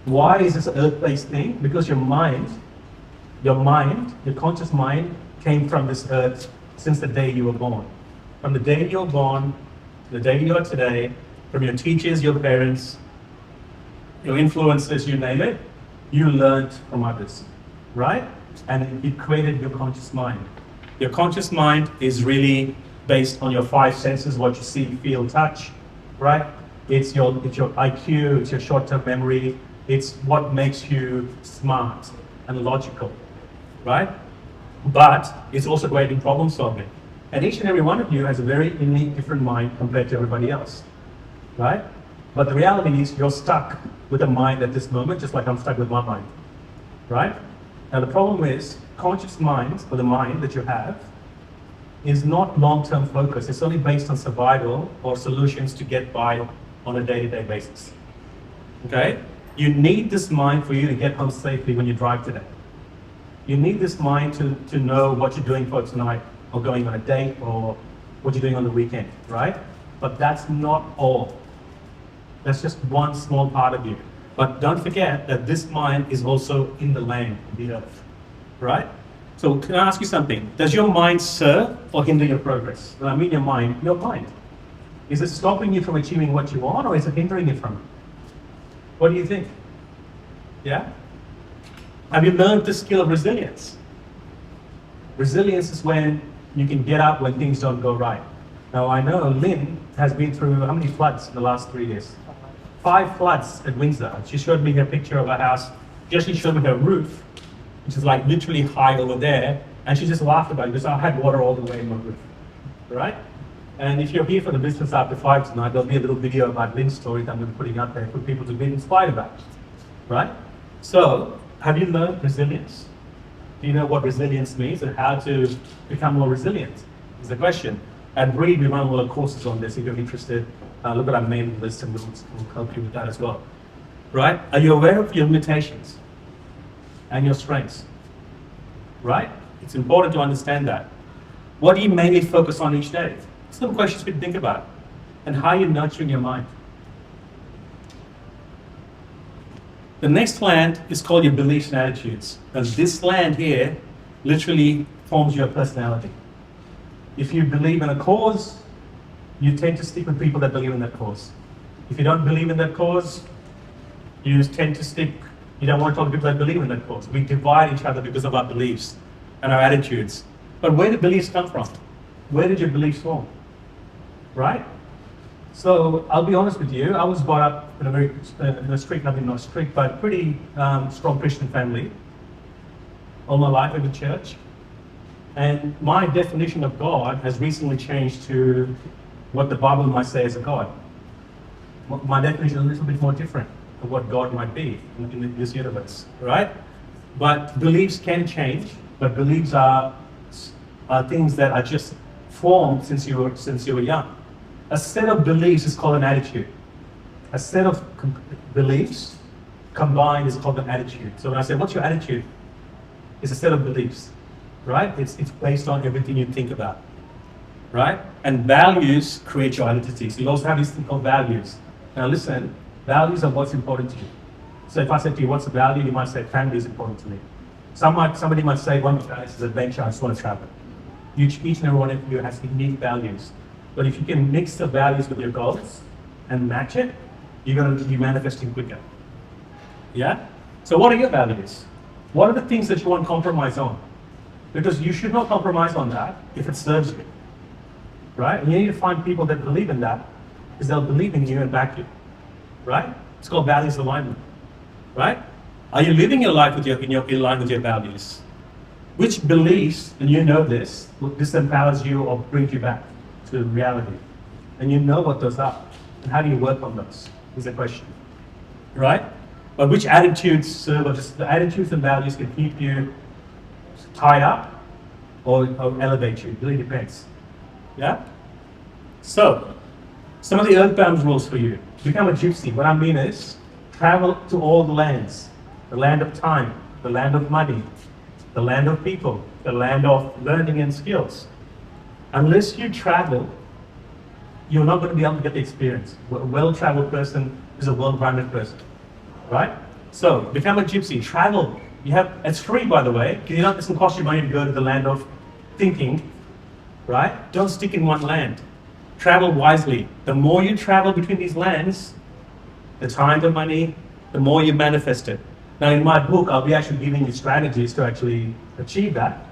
Why is this an earth-based thing? Because your conscious mind came from this earth since the day you were born. From the day you were born, the day you are today, from your teachers, your parents, your influences, you name it, you learned from others, right? And it created your conscious mind. Your conscious mind is really based on your five senses, what you see, feel, touch, right? It's your IQ, it's your short-term memory, it's what makes you smart and logical, right? But it's also great in problem solving. And each and every one of you has a very unique, different mind compared to everybody else, right? But the reality is you're stuck with a mind at this moment, just like I'm stuck with my mind, right? Now the problem is conscious mind, or the mind that you have, is not long-term focused. It's only based on survival or solutions to get by on a day-to-day basis, okay? You need this mind for you to get home safely when you drive today. You need this mind to know what you're doing for tonight, or going on a date, or what you're doing on the weekend, right? But that's not all. That's just one small part of you. But don't forget that this mind is also in the land, the earth, right? So can I ask you something? Does your mind serve or hinder your progress? When I mean your mind. Is it stopping you from achieving what you want, or is it hindering you from it? What do you think? Yeah? Have you learned the skill of resilience? Resilience is when you can get up when things don't go right. Now I know Lynn has been through how many floods in the last 3 years? 5 floods at Windsor. She showed me her picture of her house. She actually showed me her roof, which is like literally high over there, and she just laughed about it because I had water all the way in my roof, right? And if you're here for the Business After 5 tonight, there'll be a little video about Lynn's story that I'm going to be putting out there for people to be inspired about, right? So, have you learned resilience? Do you know what resilience means and how to become more resilient? Is the question. At Breed, we run a lot of courses on this. If you're interested, look at our mailing list and we'll help you with that as well, right? Are you aware of your limitations and your strengths, right? It's important to understand that. What do you mainly focus on each day? Some questions we can think about. And how are you nurturing your mind? The next land is called your beliefs and attitudes. And this land here literally forms your personality. If you believe in a cause, you tend to stick with people that believe in that cause. If you don't believe in that cause, you tend to stick, you don't want to talk to people that believe in that cause. We divide each other because of our beliefs and our attitudes. But where do beliefs come from? Where did your beliefs form? Right? So I'll be honest with you, I was brought up in a very strict, I mean not strict, but pretty strong Christian family. all my life in the church. And my definition of God has recently changed to what the Bible might say is a God. My definition is a little bit more different of what God might be in this universe, right? But beliefs can change, but beliefs are things that are just formed since you were young. A set of beliefs is called an attitude. A set of beliefs combined is called an attitude. So when I say, what's your attitude? It's a set of beliefs, right? It's based on everything you think about, right? And values create your identity. So you also have this thing called values. Now listen, values are what's important to you. So if I said to you, what's a value? You might say, family is important to me. Somebody might say, one of the values is adventure, I just want to travel. Each and every one of you has unique values. But if you can mix the values with your goals and match it, you're going to be manifesting quicker. Yeah? So what are your values? What are the things that you want to compromise on? Because you should not compromise on that if it serves you. Right? And you need to find people that believe in that, because they'll believe in you and back you. Right? It's called values alignment. Right? Are you living your life in line with your values? Which beliefs, and you know this empowers you or brings you back to reality? And you know what those are. And how do you work on those? Is the question. Right? But which attitudes serve, or just the attitudes and values can keep you tied up or elevate you? It really depends. Yeah? So, some of the earthbound rules for you. Become a gypsy. What I mean is, travel to all the lands. The land of time, the land of money, the land of people, the land of learning and skills. Unless you travel, you're not going to be able to get the experience. A well-traveled person is a well-rounded person, right? So, become a gypsy, travel. It's free, by the way. It doesn't cost you money to go to the land of thinking, right? Don't stick in one land. Travel wisely. The more you travel between these lands, the time, the money, the more you manifest it. Now, in my book, I'll be actually giving you strategies to actually achieve that,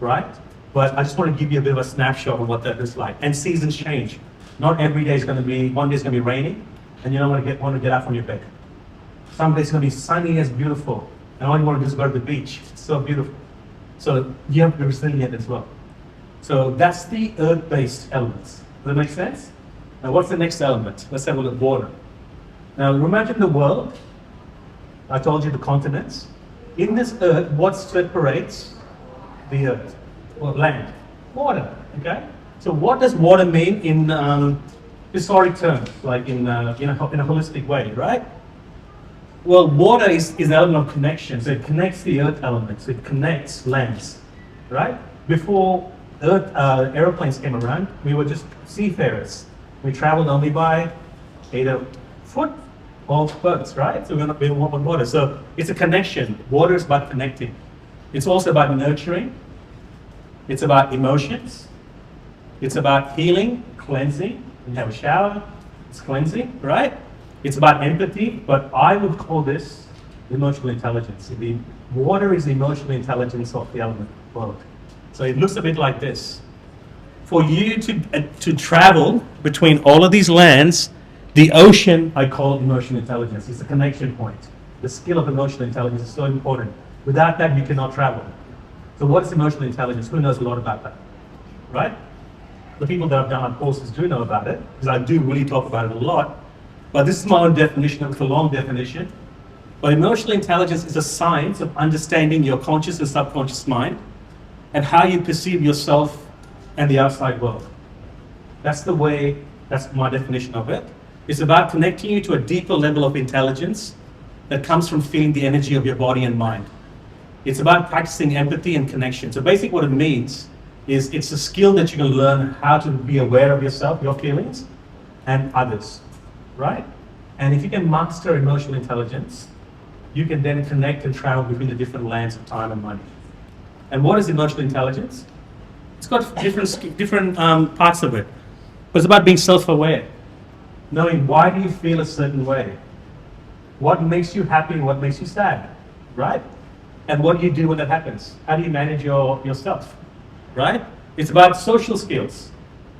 right? But I just want to give you a bit of a snapshot of what that is like. And seasons change. Not every day is going to be, one day is going to be raining, and you don't want to get out from your bed. Some days it's going to be sunny as beautiful, and all you want to do is go to the beach. It's so beautiful. So you have to be resilient as well. So that's the earth-based elements. Does that make sense? Now, what's the next element? Let's have a look at water. Now, imagine the world. I told you the continents. In this earth, what separates the earth? Or land? Water, okay? So what does water mean in historic terms, like in a holistic way, right? Well, water is an element of connection. So it connects the earth elements. It connects lands, right? Before airplanes came around, we were just seafarers. We traveled only by either foot or boats, right? So we're not being warm on water. So it's a connection. Water is about connecting. It's also about nurturing. It's about emotions. It's about healing, cleansing. When you have a shower, it's cleansing, right? It's about empathy, but I would call this emotional intelligence. The water is the emotional intelligence of the element world. So it looks a bit like this. For you to travel between all of these lands, the ocean I call emotional intelligence. It's a connection point. The skill of emotional intelligence is so important. Without that, you cannot travel. So what is emotional intelligence? Who knows a lot about that? Right? The people that have done our courses do know about it, because I do really talk about it a lot. But this is my own definition. It's a long definition. But emotional intelligence is a science of understanding your conscious and subconscious mind and how you perceive yourself and the outside world. That's my definition of it. It's about connecting you to a deeper level of intelligence that comes from feeling the energy of your body and mind. It's about practicing empathy and connection. So basically what it means is it's a skill that you can learn how to be aware of yourself, your feelings, and others, right? And if you can master emotional intelligence, you can then connect and travel between the different lands of time and money. And what is emotional intelligence? It's got different parts of it. But it's about being self-aware. Knowing why do you feel a certain way? What makes you happy and what makes you sad, right? And what do you do when that happens? How do you manage yourself, right? It's about social skills.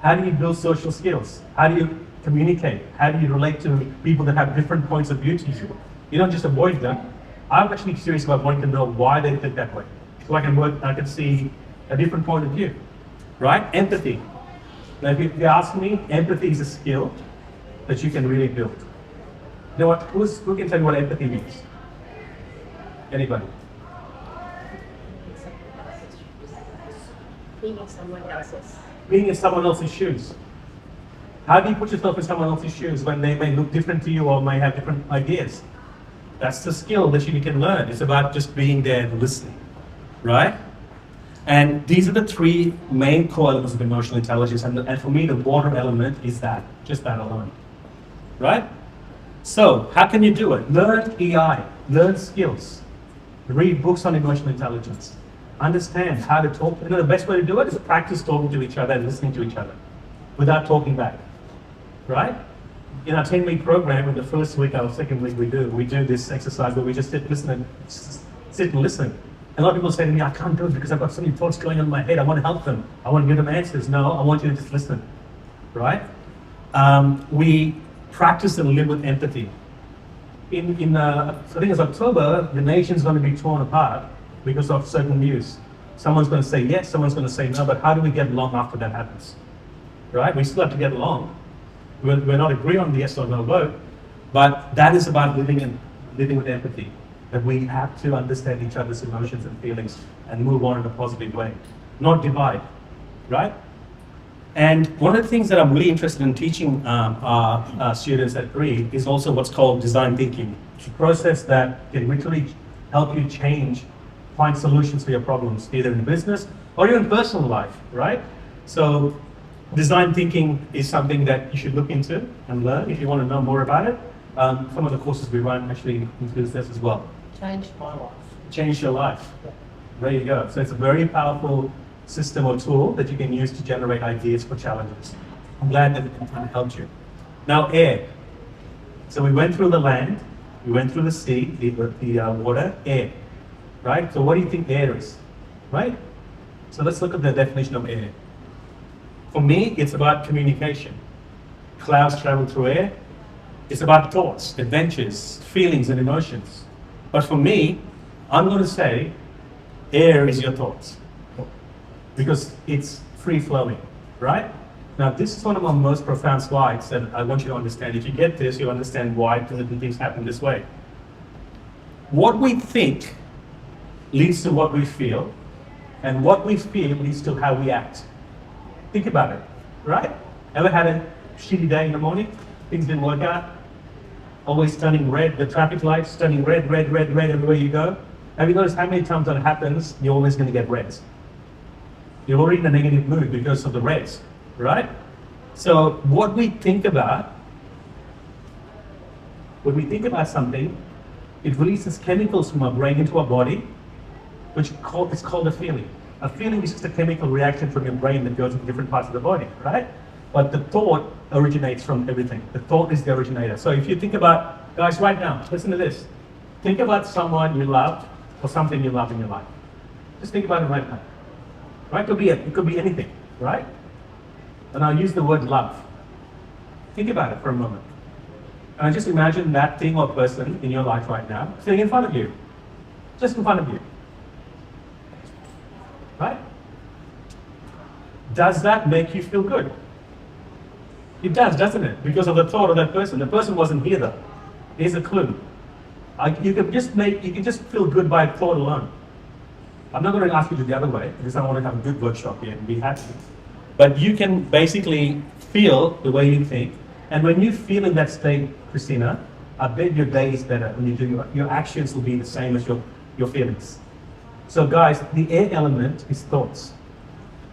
How do you build social skills? How do you communicate? How do you relate to people that have different points of view to you? You don't just avoid them. I'm actually curious about wanting to know why they think that way. so I can see a different point of view, right? Empathy. Now, if you ask me, empathy is a skill that you can really build. You know what? Who can tell me what empathy means? Anybody? Being in someone else's. Being in someone else's shoes. How do you put yourself in someone else's shoes when they may look different to you or may have different ideas? That's the skill that you can learn. It's about just being there and listening, right? And these are the three main core elements of emotional intelligence. And for me, the water element is that, just that alone, right? So how can you do it? Learn EI, learn skills, read books on emotional intelligence, understand how to talk. The best way to do it is to practice talking to each other and listening to each other without talking back, right? In our 10-week program, in the first week or second week we do this exercise where we just sit and listen. And a lot of people say to me, I can't do it because I've got so many thoughts going on in my head. I want to help them. I want to give them answers. No, I want you to just listen, right? We practice and live with empathy. I think it's October, the nation's going to be torn apart because of certain news. Someone's going to say yes, someone's going to say no, but how do we get along after that happens? Right? We still have to get along. We're not agree on the yes or no vote, but that is about living with empathy. That we have to understand each other's emotions and feelings and move on in a positive way, not divide, right? And one of the things that I'm really interested in teaching our students at Green is also what's called design thinking. It's a process that can literally help you find solutions for your problems, either in business or even personal life, right? So design thinking is something that you should look into and learn if you want to know more about it. Some of the courses we run actually includes this as well. Changed my life. Change your life. There you go. So it's a very powerful system or tool that you can use to generate ideas for challenges. I'm glad that it helped you. Now, air. So we went through the land, we went through the sea, the water, air, right? So what do you think air is, right? So let's look at the definition of air. For me, it's about communication. Clouds travel through air. It's about thoughts, adventures, feelings, and emotions. But for me, I'm going to say air is your thoughts because it's free-flowing, right? Now, this is one of my most profound slides that I want you to understand. If you get this, you'll understand why certain things happen this way. What we think leads to what we feel, and what we feel leads to how we act. Think about it, right? Ever had a shitty day in the morning? Things didn't work out? Always turning red, the traffic lights turning red everywhere you go. Have you noticed how many times that happens, you're always going to get reds? You're already in a negative mood because of the reds, right? So what we think about, when we think about something, it releases chemicals from our brain into our body, which is called a feeling. A feeling is just a chemical reaction from your brain that goes to different parts of the body, right? But the thought originates from everything. The thought is the originator. So if you think about, guys, right now, listen to this. Think about someone you loved or something you love in your life. Just think about it right now. Right? It could be anything, right? And I'll use the word love. Think about it for a moment. And just imagine that thing or person in your life right now sitting in front of you. Just in front of you. Right? Does that make you feel good? It does, doesn't it? Because of the thought of that person. The person wasn't here though. Here's a clue. You can just feel good by thought alone. I'm not going to ask you to do the other way because I want to have a good workshop here and be happy. But you can basically feel the way you think. And when you feel in that state, Christina, I bet your day is better when you do your actions will be the same as your feelings. So guys, the air element is thoughts.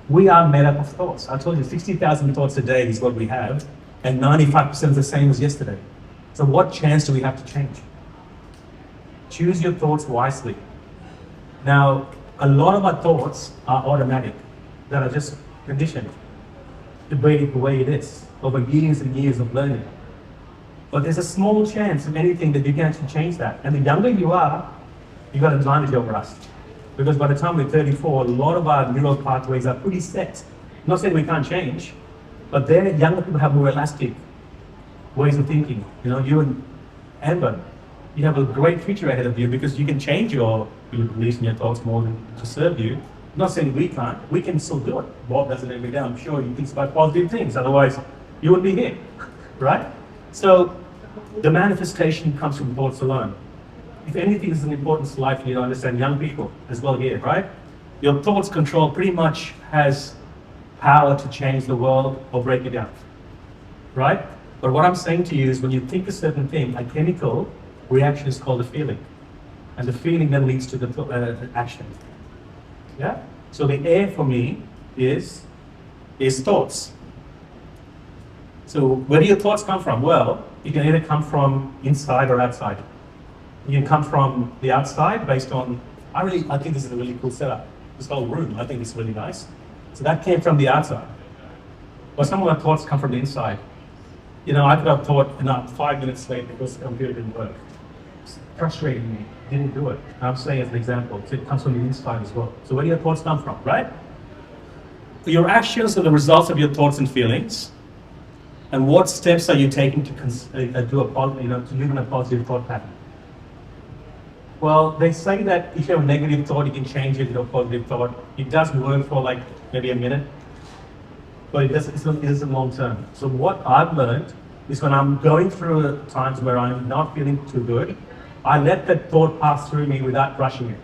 We are made up of thoughts. I told you 60,000 thoughts a day is what we have, and 95% is the same as yesterday. So what chance do we have to change? Choose your thoughts wisely. Now, a lot of our thoughts are automatic, that are just conditioned to be the way it is over years and years of learning. But there's a small chance of anything that you can actually change that. And the younger you are, you've got an advantage over us. Because by the time we're 34, a lot of our neural pathways are pretty set. I'm not saying we can't change, but younger people have more elastic ways of thinking. You know, you and Amber, you have a great future ahead of you because you can change your beliefs and your thoughts more than to serve you. I'm not saying we can't. We can still do it. Bob does it every day. I'm sure you think about positive things. Otherwise, you wouldn't be here, right? So the manifestation comes from thoughts alone. If anything is an important slide for you to understand, young people as well here, right? Your thoughts control pretty much has power to change the world or break it down, right? But what I'm saying to you is when you think a certain thing, a chemical reaction is called a feeling. And the feeling then leads to the action. Yeah? So the air for me is thoughts. So where do your thoughts come from? Well, you can either come from inside or outside. You can come from the outside based on, I think this is a really cool setup. This whole room, I think it's really nice. So that came from the outside. But some of my thoughts come from the inside. You know, I could have thought, 5 minutes late because the computer didn't work. It's frustrating me, didn't do it. I'm saying as an example, so it comes from the inside as well. So where do your thoughts come from, right? Your actions are the results of your thoughts and feelings. And what steps are you taking to live in a positive thought pattern? Well, they say that if you have a negative thought, you can change it into a positive thought. It does work for like maybe a minute, but it isn't long term. So what I've learned is when I'm going through times where I'm not feeling too good, I let that thought pass through me without rushing it.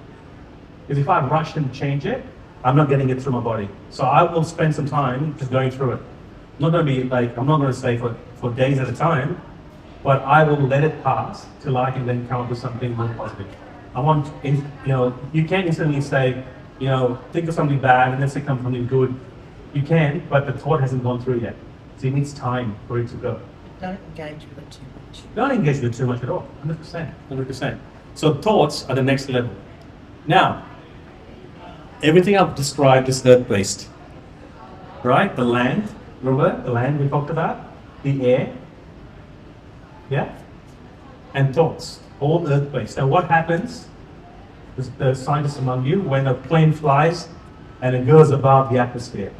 Because if I rush and change it, I'm not getting it through my body. So I will spend some time just going through it. I'm not going to say for days at a time, but I will let it pass till I can then come up with something more positive. You can't instantly say, think of something bad and then say something good. You can, but the thought hasn't gone through yet. So it needs time for it to go. Don't engage with it too much. Don't engage with it too much at all. 100%. So thoughts are the next level. Now, everything I've described is earth-based. Right? The land, remember? The land we talked about? The air. Yeah? And thoughts. All earth-based. Now what happens, the scientists among you, when a plane flies and it goes above the atmosphere?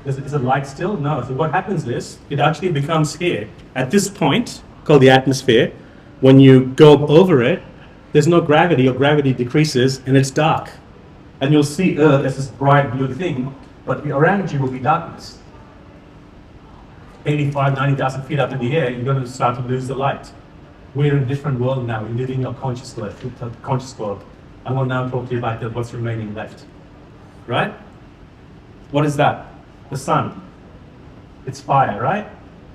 Is it light still? No. So what happens is, it actually becomes here. At this point, called the atmosphere, when you go over it, there's no gravity, or gravity decreases, and it's dark. And you'll see Earth as this bright blue thing, but around you will be darkness. 85, 90,000 feet up in the air, you're going to start to lose the light. We're in a different world now. We're living in a conscious world. I will now talk to you about what's remaining left. Right? What is that? The sun. It's fire, right?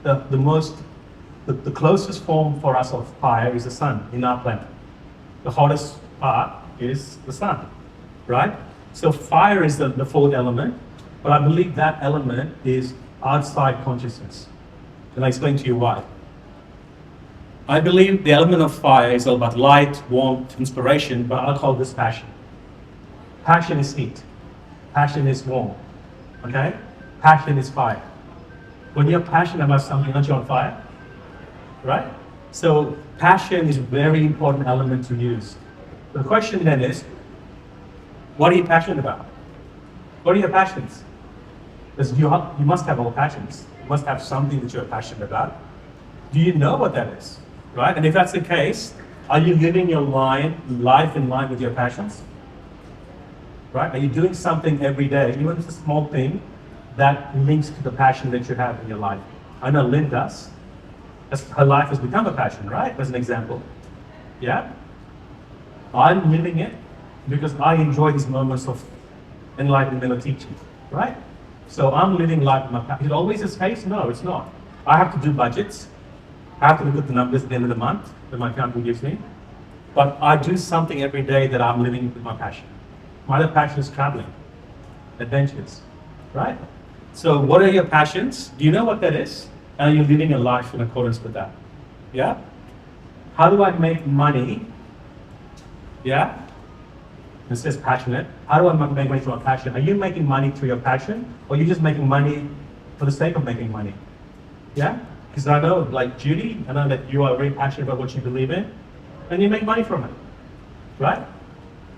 The closest form for us of fire is the sun in our planet. The hottest part is the sun, right? So fire is the fourth element, but I believe that element is outside consciousness. And I explain to you why. I believe the element of fire is all about light, warmth, inspiration, but I'll call this passion. Passion is heat. Passion is warmth. Okay? Passion is fire. When you're passionate about something, aren't you on fire? Right? So passion is a very important element to use. The question then is, what are you passionate about? What are your passions? Because you must have all passions. You must have something that you're passionate about. Do you know what that is? Right? And if that's the case, are you living your life in line with your passions? Right? Are you doing something every day, even if it's a small thing, that links to the passion that you have in your life? I know Lynn does. Her life has become a passion, right? As an example. Yeah? I'm living it because I enjoy these moments of enlightenment or teaching, right? So I'm living life in my passion. Is it always this case? No, it's not. I have to do budgets. I have to look at the numbers at the end of the month that my accountant gives me. But I do something every day that I'm living with my passion. My other passion is traveling, adventures, right? So what are your passions? Do you know what that is? And are you living your life in accordance with that? Yeah? How do I make money? Yeah? It says passionate. How do I make money through my passion? Are you making money through your passion? Or are you just making money for the sake of making money? Yeah? Because I know, like Judy, I know that you are very passionate about what you believe in, and you make money from it, right?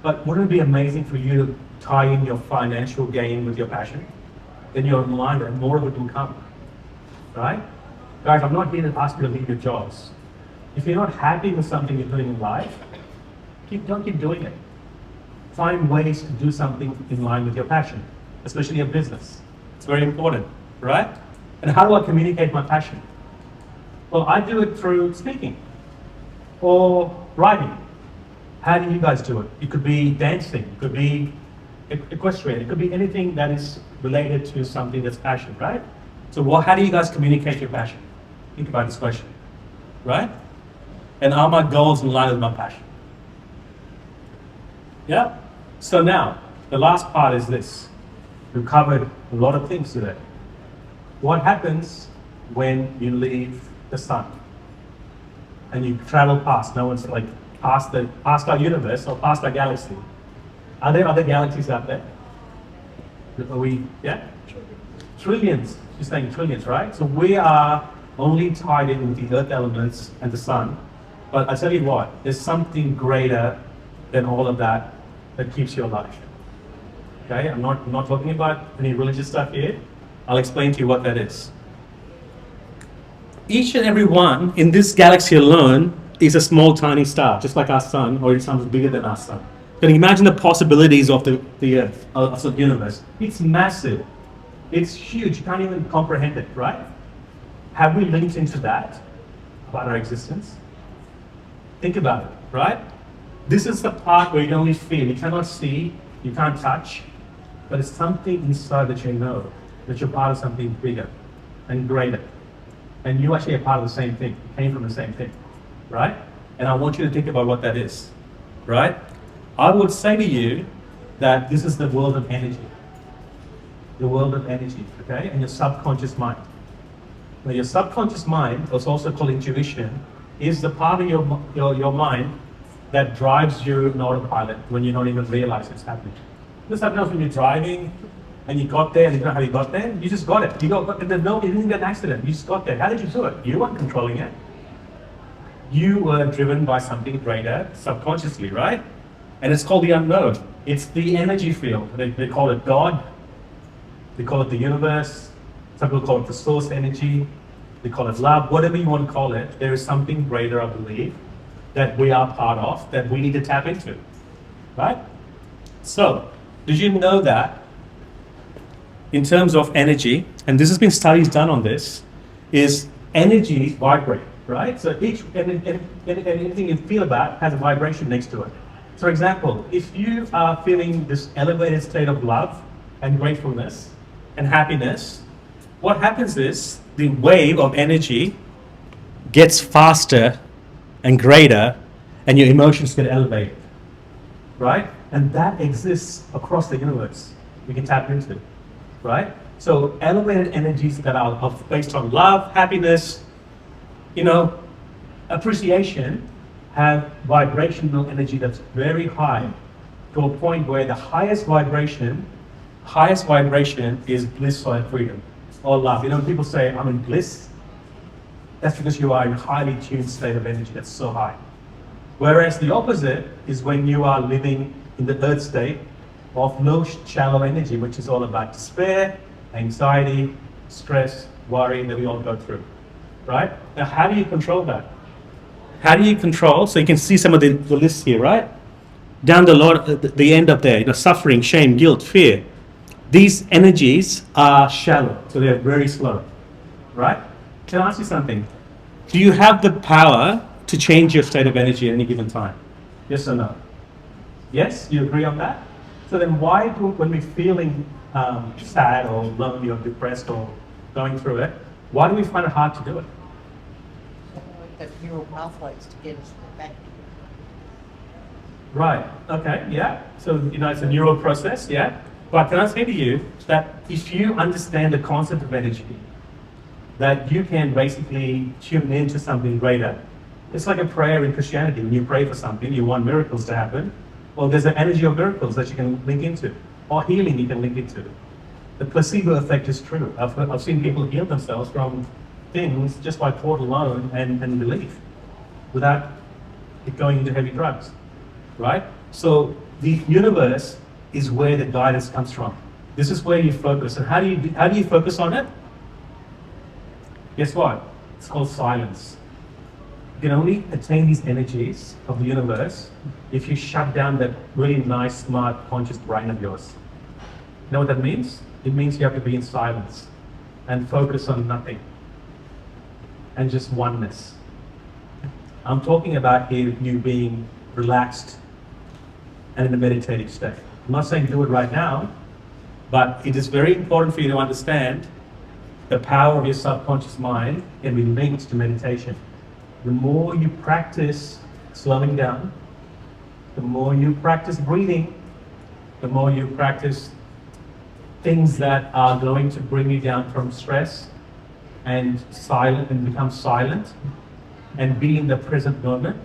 But wouldn't it be amazing for you to tie in your financial gain with your passion? Then you're in line and more of it will come, right? Guys, I'm not here to ask you to leave your jobs. If you're not happy with something you're doing in life, don't keep doing it. Find ways to do something in line with your passion, especially your business. It's very important, right? And how do I communicate my passion? Well, I do it through speaking or writing. How do you guys do it? It could be dancing, it could be equestrian, it could be anything that is related to something that's passion, right? So how do you guys communicate your passion? Think about this question, right? And are my goals in line with my passion? Yeah? So now, the last part is this. We've covered a lot of things today. What happens when you leave the sun and you travel past, no one's like past our universe or past our galaxy? Are there other galaxies out there? Yeah? Trillions. You're saying trillions, right? So we are only tied in with the earth elements and the sun. But I tell you what, there's something greater than all of that that keeps you alive. Okay? I'm not talking about any religious stuff here. I'll explain to you what that is. Each and every one in this galaxy alone is a small, tiny star, just like our sun, or it's something bigger than our sun. Can you imagine the possibilities of the Earth, of the universe? It's massive. It's huge. You can't even comprehend it, right? Have we linked into that about our existence? Think about it, right? This is the part where you only feel. You cannot see, you can't touch, but it's something inside that you know that you're part of something bigger and greater. And you actually are part of the same thing. You came from the same thing, right? And I want you to think about what that is, right? I would say to you that this is the world of energy. The world of energy, okay? And your subconscious mind. Now, your subconscious mind, what's also called intuition, is the part of your mind that drives you in autopilot when you don't even realize it's happening. This happens when you're driving and you got there and you don't know how you got there. You just got it. You didn't get an accident. You just got there. How did you do it? You weren't controlling it. You were driven by something greater subconsciously, right? And it's called the unknown. It's the energy field. They call it God. They call it the universe. Some people call it the source energy. They call it love. Whatever you want to call it, there is something greater, I believe, that we are part of, that we need to tap into, right? So, did you know that in terms of energy, and this has been studies done on this, is energy vibrate, right? So anything you feel about has a vibration next to it. So, for example, if you are feeling this elevated state of love and gratefulness and happiness, what happens is the wave of energy gets faster and greater, and your emotions get elevated, right? And that exists across the universe. We can tap into, right? So elevated energies that are based on love, happiness, appreciation, have vibrational energy that's very high, to a point where the highest vibration is bliss or freedom or love. When people say, I'm in bliss, that's because you are in a highly tuned state of energy that's so high. Whereas the opposite is when you are living in the earth state of low, shallow energy, which is all about despair, anxiety, stress, worry that we all go through, right? Now, how do you control that? How do you control, so you can see some of the lists here, right? Down the end of there, suffering, shame, guilt, fear. These energies are shallow, so they're very slow, right? Can I ask you something? Do you have the power to change your state of energy at any given time? Yes or no? Yes? You agree on that? So then why when we're feeling sad or lonely or depressed or going through it, why do we find it hard to do it? The neural pathways to get us back. Right. Okay. Yeah. So, it's a neural process. Yeah. But can I say to you that if you understand the concept of energy, that you can basically tune into something greater. It's like a prayer in Christianity. When you pray for something, you want miracles to happen. Well, there's an energy of miracles that you can link into, or healing you can link into. The placebo effect is true. I've seen people heal themselves from things just by thought alone and belief, without it going into heavy drugs, right? So the universe is where the guidance comes from. This is where you focus. And how do you focus on it? Guess what? It's called silence. You can only attain these energies of the universe if you shut down that really nice, smart, conscious brain of yours. You know what that means? It means you have to be in silence and focus on nothing and just oneness. I'm talking about here you being relaxed and in a meditative state. I'm not saying do it right now, but it is very important for you to understand the power of your subconscious mind can be linked to meditation. The more you practice slowing down, the more you practice breathing, the more you practice things that are going to bring you down from stress and silent and become silent and be in the present moment,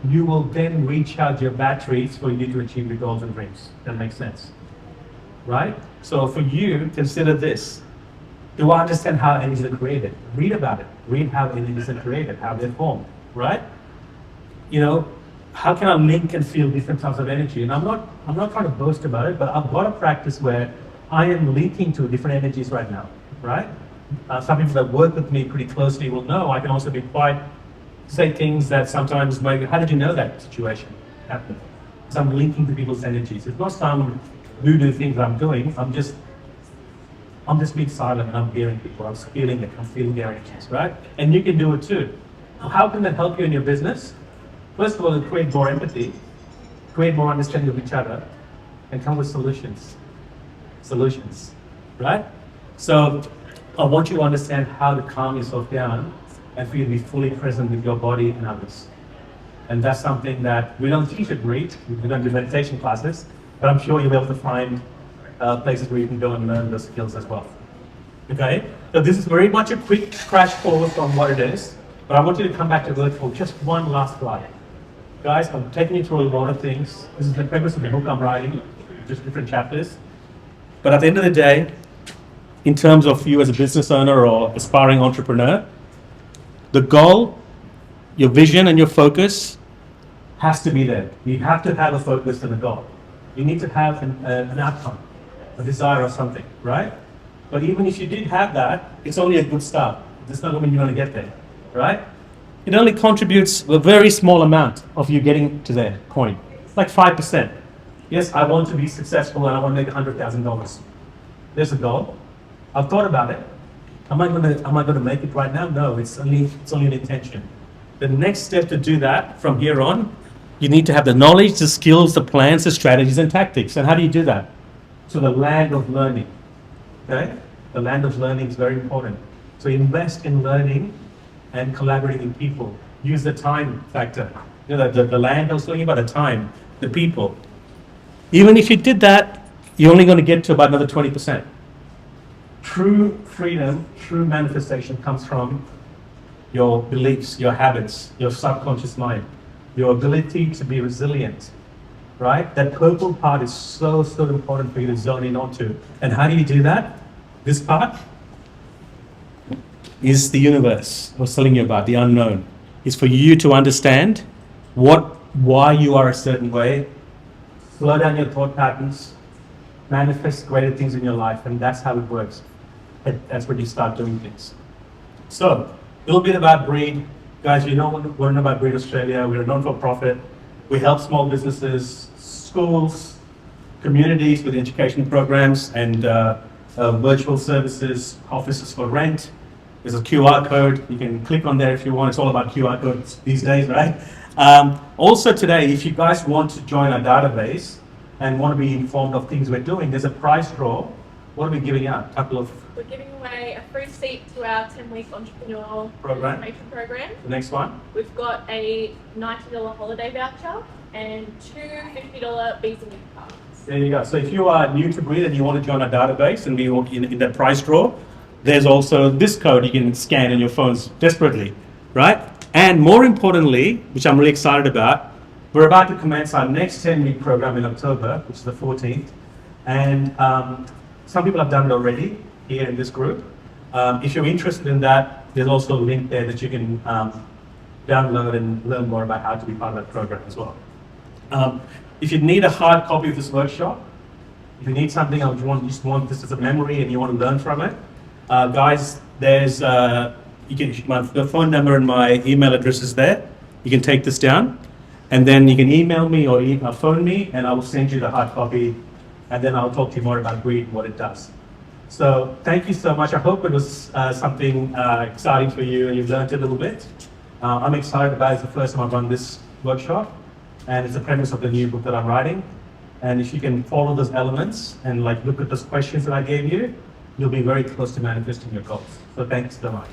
you will then recharge your batteries for you to achieve your goals and dreams. That makes sense, right? So for you, consider this. Do I understand how energies are created? Read about it. Read how energies are created, how they're formed, right? You know, how can I link and feel different types of energy? And I'm not trying to boast about it, but I've got a practice where I am linking to different energies right now, right? Some people that work with me pretty closely will know I can also be quite, say things that sometimes make, how did you know that situation happened? So I'm linking to people's energies. It's not some voodoo things I'm doing, I'm just being silent and I'm hearing people, I'm feeling it, I'm feeling their energies, right? And you can do it too. How can that help you in your business? First of all, create more empathy, create more understanding of each other, and come with solutions, right? So I want you to understand how to calm yourself down and for you to be fully present with your body and others. And that's something that we don't teach at Read. We don't do meditation classes, but I'm sure you'll be able to find places where you can go and learn those skills as well. Okay, so this is very much a quick crash course on what it is, but I want you to come back to Earth for just one last slide. Guys, I'm taking you through a lot of things. This is the purpose of the book I'm writing, just different chapters. But at the end of the day, in terms of you as a business owner or aspiring entrepreneur, the goal, your vision and your focus has to be there. You have to have a focus and a goal. You need to have an outcome, a desire of something, right? But even if you did have that, it's only a good start. It's not going to mean you're going to get there, right? It only contributes a very small amount of you getting to that point, like 5%. Yes, I want to be successful and I want to make $100,000. There's a goal. I've thought about it. Am I going to make it right now? No, it's only an intention. The next step to do that from here on, you need to have the knowledge, the skills, the plans, the strategies and tactics. And how do you do that? So the land of learning, okay? The land of learning is very important. So invest in learning and collaborating with people. Use the time factor. You know, the land I was talking about, the time, the people. Even if you did that, you're only going to get to about another 20%. True freedom, true manifestation comes from your beliefs, your habits, your subconscious mind, your ability to be resilient, right? That purple part is so important for you to zone in onto. And how do you do that? This part is the universe I was telling you about, the unknown. Is for you to understand why you are a certain way, slow down your thought patterns, manifest greater things in your life, and that's how it works. That's when you start doing things. So, a little bit about Breed. Guys, you know we're known about Breed Australia. We're a non-for-profit. We help small businesses, schools, communities with education programs and virtual services, offices for rent. There's a QR code. You can click on there if you want. It's all about QR codes these days, right? Also today, if you guys want to join our database and want to be informed of things we're doing, there's a prize draw. What are we giving out? We're giving away a free seat to our 10-week entrepreneur information program. The next one? We've got a $90 holiday voucher and two $50 Visa gift cards. There you go. So if you are new to Breed and you want to join our database and be in that prize draw, there's also this code you can scan in your phones desperately, right? And more importantly, which I'm really excited about, we're about to commence our next 10-week program in October, which is the 14th. And some people have done it already here in this group. If you're interested in that, there's also a link there that you can download and learn more about how to be part of that program as well. If you need a hard copy of this workshop, if you need something, or you just want this as a memory and you want to learn from it, guys, there's the phone number and my email address is there. you can take this down, and then you can email me or phone me, and I will send you the hard copy, and then I'll talk to you more about greed and what it does. So thank you so much. I hope it was something exciting for you and you've learned a little bit. I'm excited about it. It's the first time I've run this workshop, and it's the premise of the new book that I'm writing. And if you can follow those elements and like look at those questions that I gave you, you'll be very close to manifesting your goals. So thanks so much.